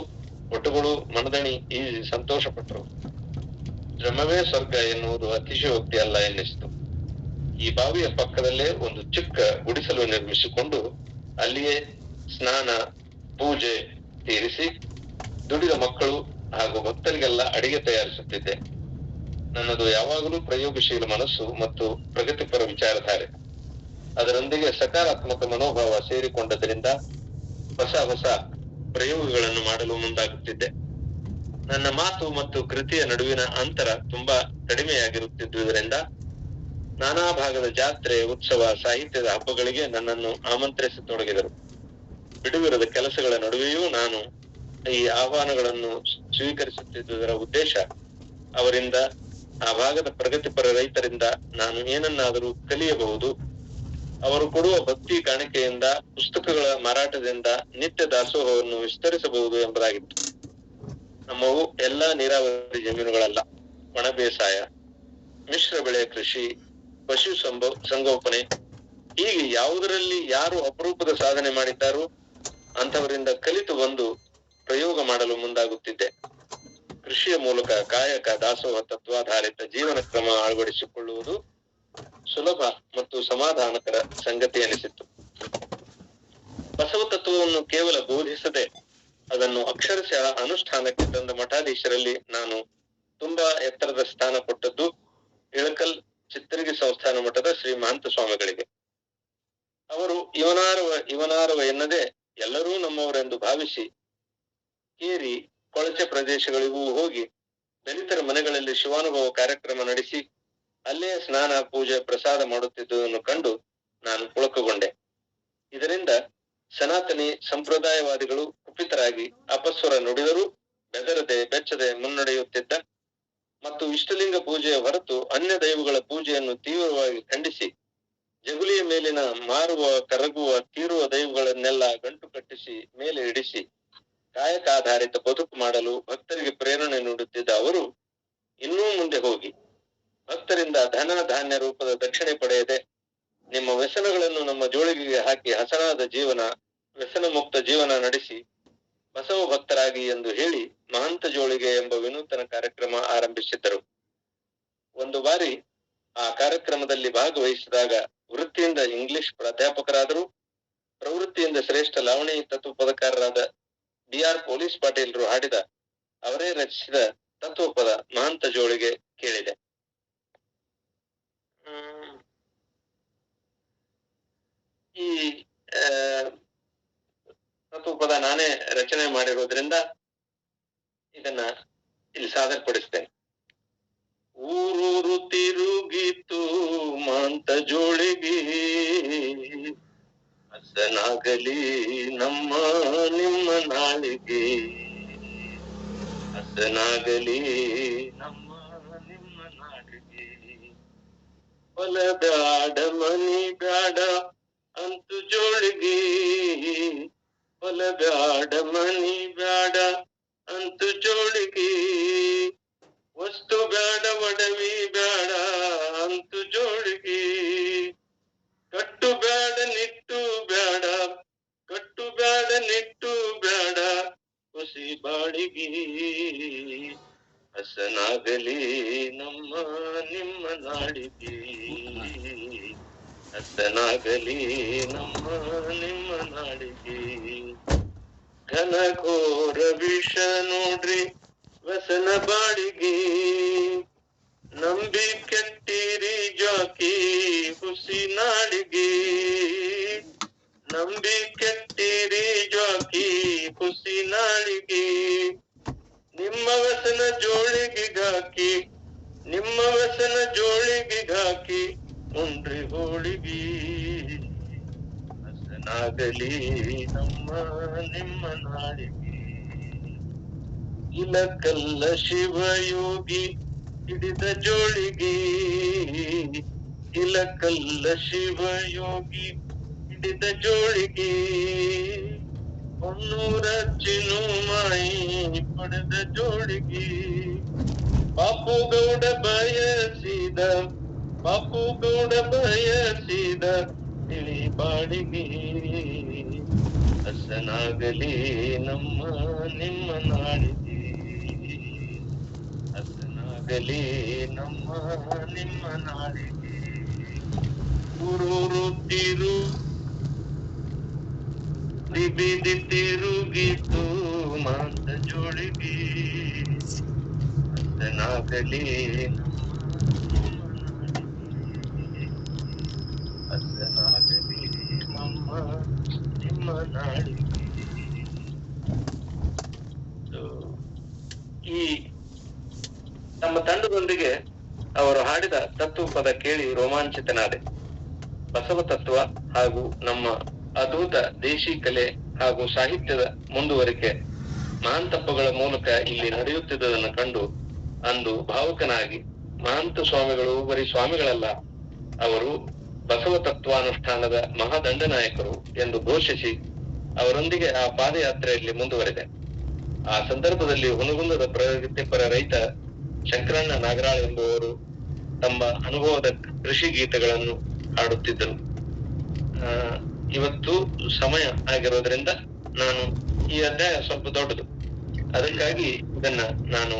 ಒಟುಗಳು ಮನದಣಿ ಈಜಿ ಸಂತೋಷ ಪಟ್ಟರು. ಶ್ರಮವೇ ಸ್ವರ್ಗ ಎನ್ನುವುದು ಅತಿಶಯೋಕ್ತಿ ಅಲ್ಲ ಎನ್ನಿಸಿತು. ಈ ಬಾವಿಯ ಪಕ್ಕದಲ್ಲೇ ಒಂದು ಚಿಕ್ಕ ಗುಡಿಸಲು ನಿರ್ಮಿಸಿಕೊಂಡು ಅಲ್ಲಿಯೇ ಸ್ನಾನ, ಪೂಜೆ ತೀರಿಸಿ ದುಡಿದ ಮಕ್ಕಳು ಹಾಗೂ ಭಕ್ತರಿಗೆಲ್ಲ ಅಡಿಗೆ ತಯಾರಿಸುತ್ತಿದ್ದೆ. ನನ್ನದು ಯಾವಾಗಲೂ ಪ್ರಯೋಗಶೀಲ ಮನಸ್ಸು ಮತ್ತು ಪ್ರಗತಿಪರ ವಿಚಾರಧಾರೆ. ಅದರೊಂದಿಗೆ ಸಕಾರಾತ್ಮಕ ಮನೋಭಾವ ಸೇರಿಕೊಂಡದರಿಂದ ಹೊಸ ಪ್ರಯೋಗಗಳನ್ನು ಮಾಡಲು ಮುಂದಾಗುತ್ತಿದ್ದೆ. ನನ್ನ ಮಾತು ಮತ್ತು ಕೃತಿಯ ನಡುವಿನ ಅಂತರ ತುಂಬಾ ಕಡಿಮೆಯಾಗಿರುತ್ತಿದ್ದುದರಿಂದ ನಾನಾ ಭಾಗದ ಜಾತ್ರೆ, ಉತ್ಸವ, ಸಾಹಿತ್ಯದ ಹಬ್ಬಗಳಿಗೆ ನನ್ನನ್ನು ಆಮಂತ್ರಿಸತೊಡಗಿದರು. ಬಿಡುವಿರದ ಕೆಲಸಗಳ ನಡುವೆಯೂ ನಾನು ಈ ಆಹ್ವಾನಗಳನ್ನು ಸ್ವೀಕರಿಸುತ್ತಿದ್ದುದರ ಉದ್ದೇಶ ಅವರಿಂದ, ಆ ಭಾಗದ ಪ್ರಗತಿಪರ ರೈತರಿಂದ ನಾನು ಏನನ್ನಾದರೂ ಕಲಿಯಬಹುದು, ಅವರು ಕೊಡುವ ಭಕ್ತಿ ಕಾಣಿಕೆಯಿಂದ, ಪುಸ್ತಕಗಳ ಮಾರಾಟದಿಂದ ನಿತ್ಯ ದಾಸೋಹವನ್ನು ವಿಸ್ತರಿಸಬಹುದು ಎಂಬುದಾಗಿತ್ತು. ನಮ್ಮವು ಎಲ್ಲಾ ನೀರಾವರಿ ಜಮೀನುಗಳಲ್ಲ, ಒಣ ಬೇಸಾಯ, ಮಿಶ್ರ ಬೆಳೆ ಕೃಷಿ, ಪಶು ಸಂಗೋಪನೆ, ಹೀಗೆ ಯಾವುದರಲ್ಲಿ ಯಾರು ಅಪರೂಪದ ಸಾಧನೆ ಮಾಡಿದ್ದಾರೋ ಅಂತವರಿಂದ ಕಲಿತು ಬಂದು ಪ್ರಯೋಗ ಮಾಡಲು ಮುಂದಾಗುತ್ತಿದ್ದೆ. ಕೃಷಿಯ ಮೂಲಕ ಕಾಯಕ, ದಾಸೋಹ ತತ್ವಾಧಾರಿತ ಜೀವನ ಕ್ರಮ ಅಳವಡಿಸಿಕೊಳ್ಳುವುದು ಸುಲಭ ಮತ್ತು ಸಮಾಧಾನಕರ ಸಂಗತಿ ಎನಿಸಿತ್ತು. ಬಸವ ತತ್ವವನ್ನು ಕೇವಲ ಬೋಧಿಸದೆ ಅದನ್ನು ಅಕ್ಷರಶಃ ಅನುಷ್ಠಾನಕ್ಕೆ ತಂದ ಮಠಾಧೀಶರಲ್ಲಿ ನಾನು ತುಂಬಾ ಎತ್ತರದ ಸ್ಥಾನ ಕೊಟ್ಟದ್ದು ಇಳಕಲ್ ಚಿತ್ತರಿಗಿ ಸಂಸ್ಥಾನ ಮಠದ ಶ್ರೀ ಮಹಂತ ಸ್ವಾಮಿಗಳಿಗೆ. ಅವರು ಇವನಾರವ ಎನ್ನದೆ ಎಲ್ಲರೂ ನಮ್ಮವರೆಂದು ಭಾವಿಸಿ ಕೇರಿ ಕೊಳಚೆ ಪ್ರದೇಶಗಳಿಗೂ ಹೋಗಿ ದಲಿತರ ಮನೆಗಳಲ್ಲಿ ಶಿವಾನುಭವ ಕಾರ್ಯಕ್ರಮ ನಡೆಸಿ ಅಲ್ಲೇ ಸ್ನಾನ ಪೂಜೆ ಪ್ರಸಾದ ಮಾಡುತ್ತಿದ್ದುದನ್ನು ಕಂಡು ನಾನು ಪುಳಕಗೊಂಡೆ. ಇದರಿಂದ ಸನಾತನಿ ಸಂಪ್ರದಾಯವಾದಿಗಳು ಕುಪಿತರಾಗಿ ಅಪಸ್ವರ ನುಡಿದರೂ ಬೆದರದೆ ಬೆಚ್ಚದೆ ಮುನ್ನಡೆಯುತ್ತಿದ್ದ ಮತ್ತು ಇಷ್ಟಲಿಂಗ ಪೂಜೆಯ ಹೊರತು ಅನ್ಯ ದೈವಗಳ ಪೂಜೆಯನ್ನು ತೀವ್ರವಾಗಿ ಖಂಡಿಸಿ ಜಗುಲಿಯ ಮೇಲಿನ ಮಾರುವ ಕರಗುವ ತೀರುವ ದೈವಗಳನ್ನೆಲ್ಲ ಗಂಟು ಕಟ್ಟಿಸಿ ಮೇಲೆ ಇಡಿಸಿ ಕಾಯಕಾಧಾರಿತ ಬದುಕು ಮಾಡಲು ಭಕ್ತರಿಗೆ ಪ್ರೇರಣೆ ನೀಡುತ್ತಿದ್ದ ಅವರು ಇನ್ನೂ ಮುಂದೆ ಹೋಗಿ ಭಕ್ತರಿಂದ ಧನ ಧಾನ್ಯ ರೂಪದ ದಕ್ಷಿಣೆ ಪಡೆಯದೆ ನಿಮ್ಮ ವ್ಯಸನಗಳನ್ನು ನಮ್ಮ ಜೋಳಿಗೆಗೆ ಹಾಕಿ ಹಸನಾದ ಜೀವನ, ವ್ಯಸನ ಮುಕ್ತ ಜೀವನ ನಡೆಸಿ ಬಸವ ಭಕ್ತರಾಗಿ ಎಂದು ಹೇಳಿ ಮಹಂತ ಜೋಳಿಗೆ ಎಂಬ ವಿನೂತನ ಕಾರ್ಯಕ್ರಮ ಆರಂಭಿಸಿದ್ದರು. ಒಂದು ಬಾರಿ ಆ ಕಾರ್ಯಕ್ರಮದಲ್ಲಿ ಭಾಗವಹಿಸಿದಾಗ ವೃತ್ತಿಯಿಂದ ಇಂಗ್ಲಿಷ್ ಪ್ರಾಧ್ಯಾಪಕರಾದರು, ಪ್ರವೃತ್ತಿಯಿಂದ ಶ್ರೇಷ್ಠ ಲಾವಣಿ ತತ್ವಪದಕಾರರಾದ DR ಪೊಲೀಸ್ ಪಾಟೀಲರು ಹಾಡಿದ ಅವರೇ ರಚಿಸಿದ ತತ್ವಪದ ಮಹಂತ ಜೋಳಿಗೆ ಕೇಳಿದೆ. ಈ ತತ್ವಪದ ನಾನೇ ರಚನೆ ಮಾಡಿರೋದ್ರಿಂದ ಇದನ್ನ ಇಲ್ಲಿ ಸಾದರಪಡಿಸ್ತೇನೆ. ಊರೂರು ತಿರುಗಿತು ಮಹಂತ ಜೋಳಿಗೆ, ಹಸನಾಗಲಿ ನಮ್ಮ ನಿಮ್ಮ ನಾಳಿಗೆ, ಹಸನಾಗಲಿ ನಮ್ಮ ನಿಮ್ಮ ನಾಡಿಗೆ. ಹೊಲ ಬ್ಯಾಡ ಮನಿ ಬ್ಯಾಡ ಅಂತು ಜೋಳಿಗೆ, ಹೊಲ ಬ್ಯಾಡ ಮನಿ ಬ್ಯಾಡ ಅಂತು ಜೋಳಿಗೆ, ವಸ್ತು ಬ್ಯಾಡ ಒಡವಿ ಬ್ಯಾಡ ಅಂತು ಜೋಳಿಗೆ, ಕಟ್ಟು ಬ್ಯಾಡ ನಿಟ್ಟು ಬ್ಯಾಡ, ಕಟ್ಟು ಬ್ಯಾಡ ನಿಟ್ಟು ಬ್ಯಾಡ ಹುಸಿ ಬಾಡಿಗೆ, ಹಸನಾಗಲಿ ನಮ್ಮ ನಿಮ್ಮ ನಾಡಿಗೆ, ಹಸನಾಗಲಿ ನಮ್ಮ ನಿಮ್ಮ ನಾಡಿಗೆ. ಘನಘೋರ ವಿಷ ನೋಡ್ರಿ ವ್ಯಸನ ಬಾಡಿಗೆ, ನಂಬಿ ಕೆಟ್ಟಿರಿ ಜಾಕಿ ಹುಸಿ ನಾಡಿಗೆ, ನಂಬಿ ಕೆಟ್ಟಿರಿ ಜಾಕಿ ಹುಸಿ ನಾಡಿಗೆ. ನಿಮ್ಮ ವ್ಯಸನ ಜೋಳಿಗೆಗಾಕಿ, ನಿಮ್ಮ ವ್ಯಸನ ಜೋಳಿಗೆಗಾಕಿ ಉಂಡ್ರಿ ಹೋಳಿಗೆ, ಹಸನಾಗಲಿ ನಮ್ಮ ನಿಮ್ಮ ನಾಡಿಗೆ. ಇಲಕಲ್ಲ ಶಿವಯೋಗಿ ಹಿಡಿದ ಜೋಳಿಗೆ, ಇಲಕಲ್ಲ ಶಿವಯೋಗಿ ಹಿಡಿದ ಜೋಳಿಗೆ, ಹೊನ್ನೂರ ಚಿನುಮಾಯಿ ಪಡೆದ ಜೋಳಿಗೆ. ಬಾಪು ಗೌಡ ಬಯಸಿದ, ಬಾಪು ಗೌಡ ಬಯಸಿದ ತಿಳಿ ಬಾಡಿಗೆ, ಹಸನಾಗಲಿ ನಮ್ಮ ನಿಮ್ಮ ನಾಡಿಗೆ, ಹಸನಾಗಲಿ ನಮ್ಮ ನಿಮ್ಮ ನಾಡಿಗೆ. ಊರೂರು ತಿರು ಬಿದಿ ತಿರುಗಿತು ಮಾಂತ ಜೋಳಿಗೆ, ಹಸನಾಗಲಿ ಹಸನಾಗಲಿ ನಮ್ಮ ನಿಮ್ಮ ನಾಡಿಗೆ. ಈ ನಮ್ಮ ತಂಡದೊಂದಿಗೆ ಅವರು ಹಾಡಿದ ತತ್ವಪದ ಕೇಳಿ ರೋಮಾಂಚಿತನಾದೆ. ಬಸವ ತತ್ವ ಹಾಗೂ ನಮ್ಮ ಅದ್ಭುತ ದೇಶಿ ಕಲೆ ಹಾಗೂ ಸಾಹಿತ್ಯದ ಮುಂದುವರಿಕೆ ಮಹಾಂತಪ್ಪಗಳ ಮೂಲಕ ಇಲ್ಲಿ ನಡೆಯುತ್ತಿದ್ದುದನ್ನು ಕಂಡು ಅಂದು ಭಾವುಕನಾಗಿ ಮಹಾಂತ ಸ್ವಾಮಿಗಳು ಬರೀ ಸ್ವಾಮಿಗಳಲ್ಲ, ಅವರು ಬಸವ ತತ್ವಾನುಷ್ಠಾನದ ಮಹಾದಂಡನಾಯಕರು ಎಂದು ಘೋಷಿಸಿ ಅವರೊಂದಿಗೆ ಆ ಪಾದಯಾತ್ರೆಯಲ್ಲಿ ಮುಂದುವರೆದೆ. ಆ ಸಂದರ್ಭದಲ್ಲಿ ಹುನಗುಂದದ ಪ್ರಗತಿಪರ ರೈತ ಶಂಕರಣ್ಣ ನಾಗರಾಳ್ ಎಂಬುವರು ತಮ್ಮ ಅನುಭವದ ಕೃಷಿ ಗೀತೆಗಳನ್ನು ಹಾಡುತ್ತಿದ್ದರು. ಇವತ್ತು ಸಮಯ ಆಗಿರೋದ್ರಿಂದ ನಾನು ಈ ಅಧ್ಯಾಯ ಸ್ವಲ್ಪ ದೊಡ್ಡದು, ಅದಕ್ಕಾಗಿ ಇದನ್ನ ನಾನು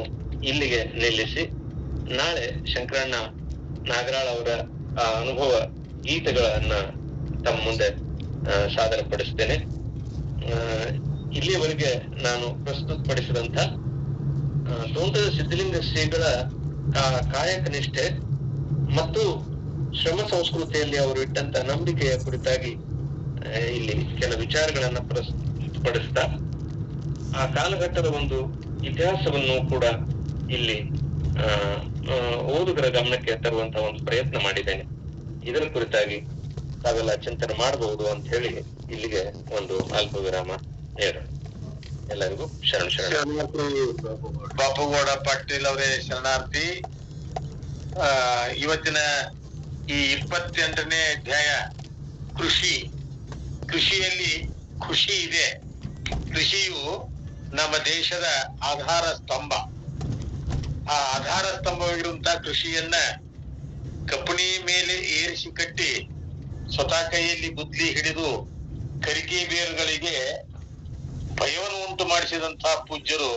ಇಲ್ಲಿಗೆ ನಿಲ್ಲಿಸಿ ನಾಳೆ ಶಂಕರಣ್ಣ ನಾಗರಾಳ್ ಅವರ ಆ ಅನುಭವ ಗೀತೆಗಳನ್ನ ತಮ್ಮ ಮುಂದೆ ಸಾದರಪಡಿಸ್ತೇನೆ. ಇಲ್ಲಿಯವರೆಗೆ ನಾನು ಪ್ರಸ್ತುತಪಡಿಸಿದಂತ ತೋಂಟದ ಸಿದ್ಧಲಿಂಗ ಶ್ರೀಗಳ ಕಾಯಕ ನಿಷ್ಠೆ ಮತ್ತು ಶ್ರಮ ಸಂಸ್ಕೃತಿಯಲ್ಲಿ ಅವರು ಇಟ್ಟಂತ ನಂಬಿಕೆಯ ಕುರಿತಾಗಿ ಇಲ್ಲಿ ಕೆಲ ವಿಚಾರಗಳನ್ನ ಪ್ರಸ್ತುತಪಡಿಸ್ತಾ ಆ ಕಾಲಘಟ್ಟದ ಒಂದು ಇತಿಹಾಸವನ್ನು ಕೂಡ ಇಲ್ಲಿ ಓದುಗರ ಗಮನಕ್ಕೆ ತರುವಂತಹ ಒಂದು ಪ್ರಯತ್ನ ಮಾಡಿದ್ದೇನೆ. ಇದರ ಕುರಿತಾಗಿ ತಾವೆಲ್ಲ ಚಿಂತನೆ ಮಾಡಬಹುದು ಅಂತ ಹೇಳಿ ಇಲ್ಲಿಗೆ ಒಂದು ಅಲ್ಪ ವಿರಾಮ ನೀಡೋಣ. ಎಲ್ಲರಿಗೂ ಶರಣಾರ್ಥಿ.
ಬಾಪುಗೌಡ ಪಾಟೀಲ್ ಅವರೇ ಶರಣಾರ್ಥಿ. ಇವತ್ತಿನ ಈ 28ನೇ ಅಧ್ಯಾಯ ಕೃಷಿಯಲ್ಲಿ ಖುಷಿ ಇದೆ. ಕೃಷಿಯು ನಮ್ಮ ದೇಶದ ಆಧಾರ ಸ್ತಂಭ. ಆ ಆಧಾರ ಸ್ತಂಭವಾಗಿರುವಂತಹ ಕೃಷಿಯನ್ನ ಕಪ್ಪಣಿ ಮೇಲೆ ಏರಿಸಿ ಕಟ್ಟಿ ಸ್ವತಃ ಕೈಯಲ್ಲಿ ಬುದ್ಲಿ ಹಿಡಿದು ಕರಿಕೆ ಬೇರುಗಳಿಗೆ ಭಯವನ್ನು ಉಂಟು ಮಾಡಿಸಿದಂತಹ ಪೂಜ್ಯರು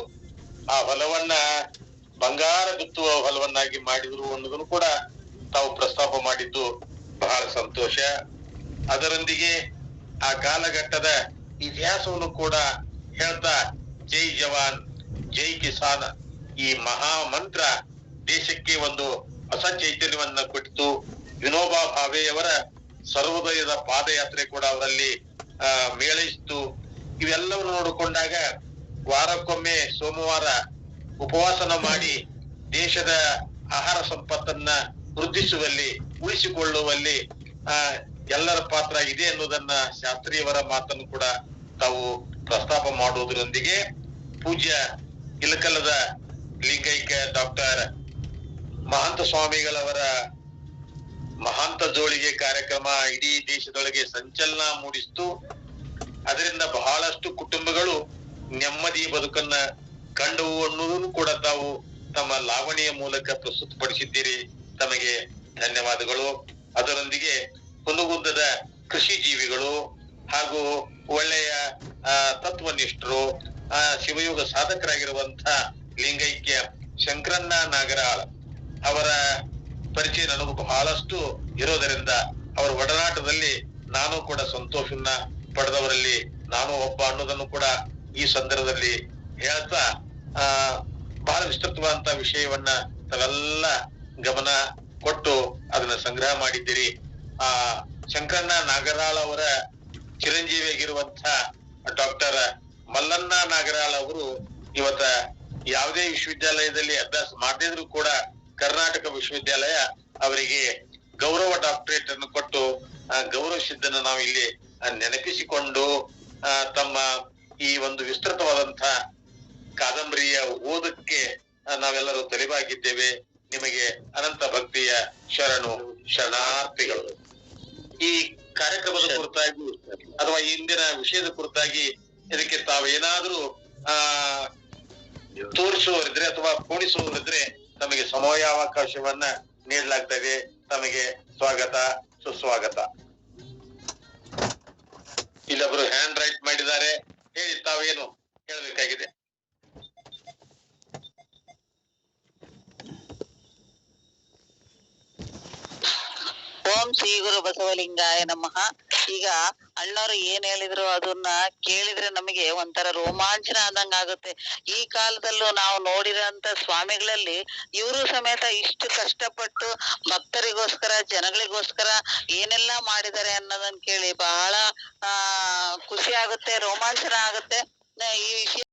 ಆ ಹೊಲವನ್ನ ಬಂಗಾರ ಬಿತ್ತುವ ಹೊಲವನ್ನಾಗಿ ಮಾಡಿದ್ರು ಅನ್ನೋದನ್ನು ಕೂಡ ತಾವು ಪ್ರಸ್ತಾಪ ಮಾಡಿದ್ದು ಬಹಳ ಸಂತೋಷ. ಅದರೊಂದಿಗೆ ಆ ಕಾಲಘಟ್ಟದ ಇತಿಹಾಸವನ್ನು ಕೂಡ ಹೇಳ್ತಾ ಜೈ ಜವಾನ್ ಜೈ ಕಿಸಾನ್ ಈ ಮಹಾ ಮಂತ್ರ ದೇಶಕ್ಕೆ ಒಂದು ಹೊಸ ಚೈತನ್ಯವನ್ನ ಕೊಟ್ಟಿತು. ವಿನೋಬಾ ಭಾವೆಯವರ ಸರ್ವೋದಯದ ಪಾದಯಾತ್ರೆ ಕೂಡ ಅವರಲ್ಲಿ ಮೇಳೈಸಿತು. ಇವೆಲ್ಲವನ್ನು ನೋಡಿಕೊಂಡಾಗ ವಾರಕ್ಕೊಮ್ಮೆ ಸೋಮವಾರ ಉಪವಾಸನ ಮಾಡಿ ದೇಶದ ಆಹಾರ ಸಂಪತ್ತನ್ನ ವೃದ್ಧಿಸುವಲ್ಲಿ ಉಳಿಸಿಕೊಳ್ಳುವಲ್ಲಿ ಎಲ್ಲರ ಪಾತ್ರ ಇದೆ ಅನ್ನೋದನ್ನ ಶಾಸ್ತ್ರಿಯವರ ಮಾತನ್ನು ಕೂಡ ತಾವು ಪ್ರಸ್ತಾಪ ಮಾಡುವುದರೊಂದಿಗೆ ಪೂಜ್ಯ ಇಲಕಲ್ಲದ ಲಿಂಗೈಕ್ಯ ಡಾಕ್ಟರ್ ಮಹಾಂತ ಸ್ವಾಮಿಗಳವರ ಮಹಾಂತ ಜೋಳಿಗೆ ಕಾರ್ಯಕ್ರಮ ಇಡೀ ದೇಶದೊಳಗೆ ಸಂಚಲನ ಮೂಡಿಸಿತು. ಅದರಿಂದ ಬಹಳಷ್ಟು ಕುಟುಂಬಗಳು ನೆಮ್ಮದಿ ಬದುಕನ್ನ ಕಂಡವು ಅನ್ನೋದನ್ನು ಕೂಡ ತಾವು ತಮ್ಮ ಲಾವಣಿಯ ಮೂಲಕ ಪ್ರಸ್ತುತಪಡಿಸಿದ್ದೀರಿ. ತಮಗೆ ಧನ್ಯವಾದಗಳು. ಅದರೊಂದಿಗೆ ಹುನಗುಂದದ ಕೃಷಿ ಜೀವಿಗಳು ಹಾಗೂ ಒಳ್ಳೆಯ ತತ್ವನಿಷ್ಠರು ಶಿವಯೋಗ ಸಾಧಕರಾಗಿರುವಂತಹ ಲಿಂಗೈಕ್ಯ ಶಂಕರಣ್ಣ ನಾಗರಾಳ್ ಅವರ ಪರಿಚಯ ನನಗೂ ಬಹಳಷ್ಟು ಇರೋದರಿಂದ ಅವರ ಒಡನಾಟದಲ್ಲಿ ನಾನು ಕೂಡ ಸಂತೋಷವನ್ನ ಪಡೆದವರಲ್ಲಿ ನಾನು ಒಬ್ಬ ಅನ್ನೋದನ್ನು ಕೂಡ ಈ ಸಂದರ್ಭದಲ್ಲಿ ಹೇಳ್ತಾ ಬಹಳ ವಿಸ್ತೃತವಾದಂತಹ ವಿಷಯವನ್ನ ತಾವೆಲ್ಲ ಗಮನ ಕೊಟ್ಟು ಅದನ್ನ ಸಂಗ್ರಹ ಮಾಡಿದ್ದೀರಿ. ಶಂಕರಣ್ಣ ನಾಗರಾಳ್ ಅವರ ಚಿರಂಜೀವಿಯಾಗಿರುವಂತಹ ಡಾಕ್ಟರ್ ಮಲ್ಲಣ್ಣ ನಾಗರಾಳ್ ಅವರು ಇವತ್ತ ಯಾವುದೇ ವಿಶ್ವವಿದ್ಯಾಲಯದಲ್ಲಿ ಅಭ್ಯಾಸ ಮಾಡದಿದ್ರು ಕೂಡ ಕರ್ನಾಟಕ ವಿಶ್ವವಿದ್ಯಾಲಯ ಅವರಿಗೆ ಗೌರವ ಡಾಕ್ಟರೇಟ್ ಅನ್ನು ಕೊಟ್ಟು ಗೌರವಿಸಿದ್ದನ್ನು ನಾವು ಇಲ್ಲಿ ನೆನಪಿಸಿಕೊಂಡು ತಮ್ಮ ಈ ಒಂದು ವಿಸ್ತೃತವಾದಂತಹ ಕಾದಂಬರಿಯ ಓದಕ್ಕೆ ನಾವೆಲ್ಲರೂ ತಲೆಬಾಗಿದ್ದೇವೆ. ನಿಮಗೆ ಅನಂತ ಭಕ್ತಿಯ ಶರಣಾರ್ಥಿಗಳು. ಈ ಕಾರ್ಯಕ್ರಮದ ಕುರಿತಾಗಿ ಅಥವಾ ಇಂದಿನ ವಿಷಯದ ಕುರಿತಾಗಿ ಇದಕ್ಕೆ ತಾವೇನಾದ್ರೂ ತೋರಿಸುವವರಿದ್ರೆ ಅಥವಾ ಪೂಣಿಸುವವರಿದ್ರೆ ತಮಗೆ ಸಮಯಾವಕಾಶವನ್ನ ನೀಡಲಾಗ್ತದೆ. ತಮಗೆ ಸ್ವಾಗತ ಸುಸ್ವಾಗತ. ಇಲ್ಲೊಬ್ರು ಹ್ಯಾಂಡ್ ರೈಟ್ ಮಾಡಿದ್ದಾರೆ. ಹೇಳಿ, ತಾವೇನು ಹೇಳಬೇಕಾಗಿದೆ?
ಓಂ ಶ್ರೀ ಗುರು ಬಸವಲಿಂಗಾಯ ನಮಃ. ಈಗ ಅಣ್ಣವ್ರು ಏನ್ ಹೇಳಿದ್ರು ಅದನ್ನ ಕೇಳಿದ್ರೆ ನಮಗೆ ಒಂಥರ ರೋಮಾಂಚನ ಆದಂಗ ಆಗುತ್ತೆ. ಈ ಕಾಲದಲ್ಲೂ ನಾವು ನೋಡಿರೋಂತ ಸ್ವಾಮಿಗಳಲ್ಲಿ ಇವರು ಸಮೇತ ಇಷ್ಟು ಕಷ್ಟಪಟ್ಟು ಭಕ್ತರಿಗೋಸ್ಕರ ಜನಗಳಿಗೋಸ್ಕರ ಏನೆಲ್ಲಾ ಮಾಡಿದ್ದಾರೆ ಅನ್ನೋದನ್ನ ಕೇಳಿ ಬಹಳ ಖುಷಿ ಆಗುತ್ತೆ, ರೋಮಾಂಚನ ಆಗುತ್ತೆ. ಈ ವಿಷಯ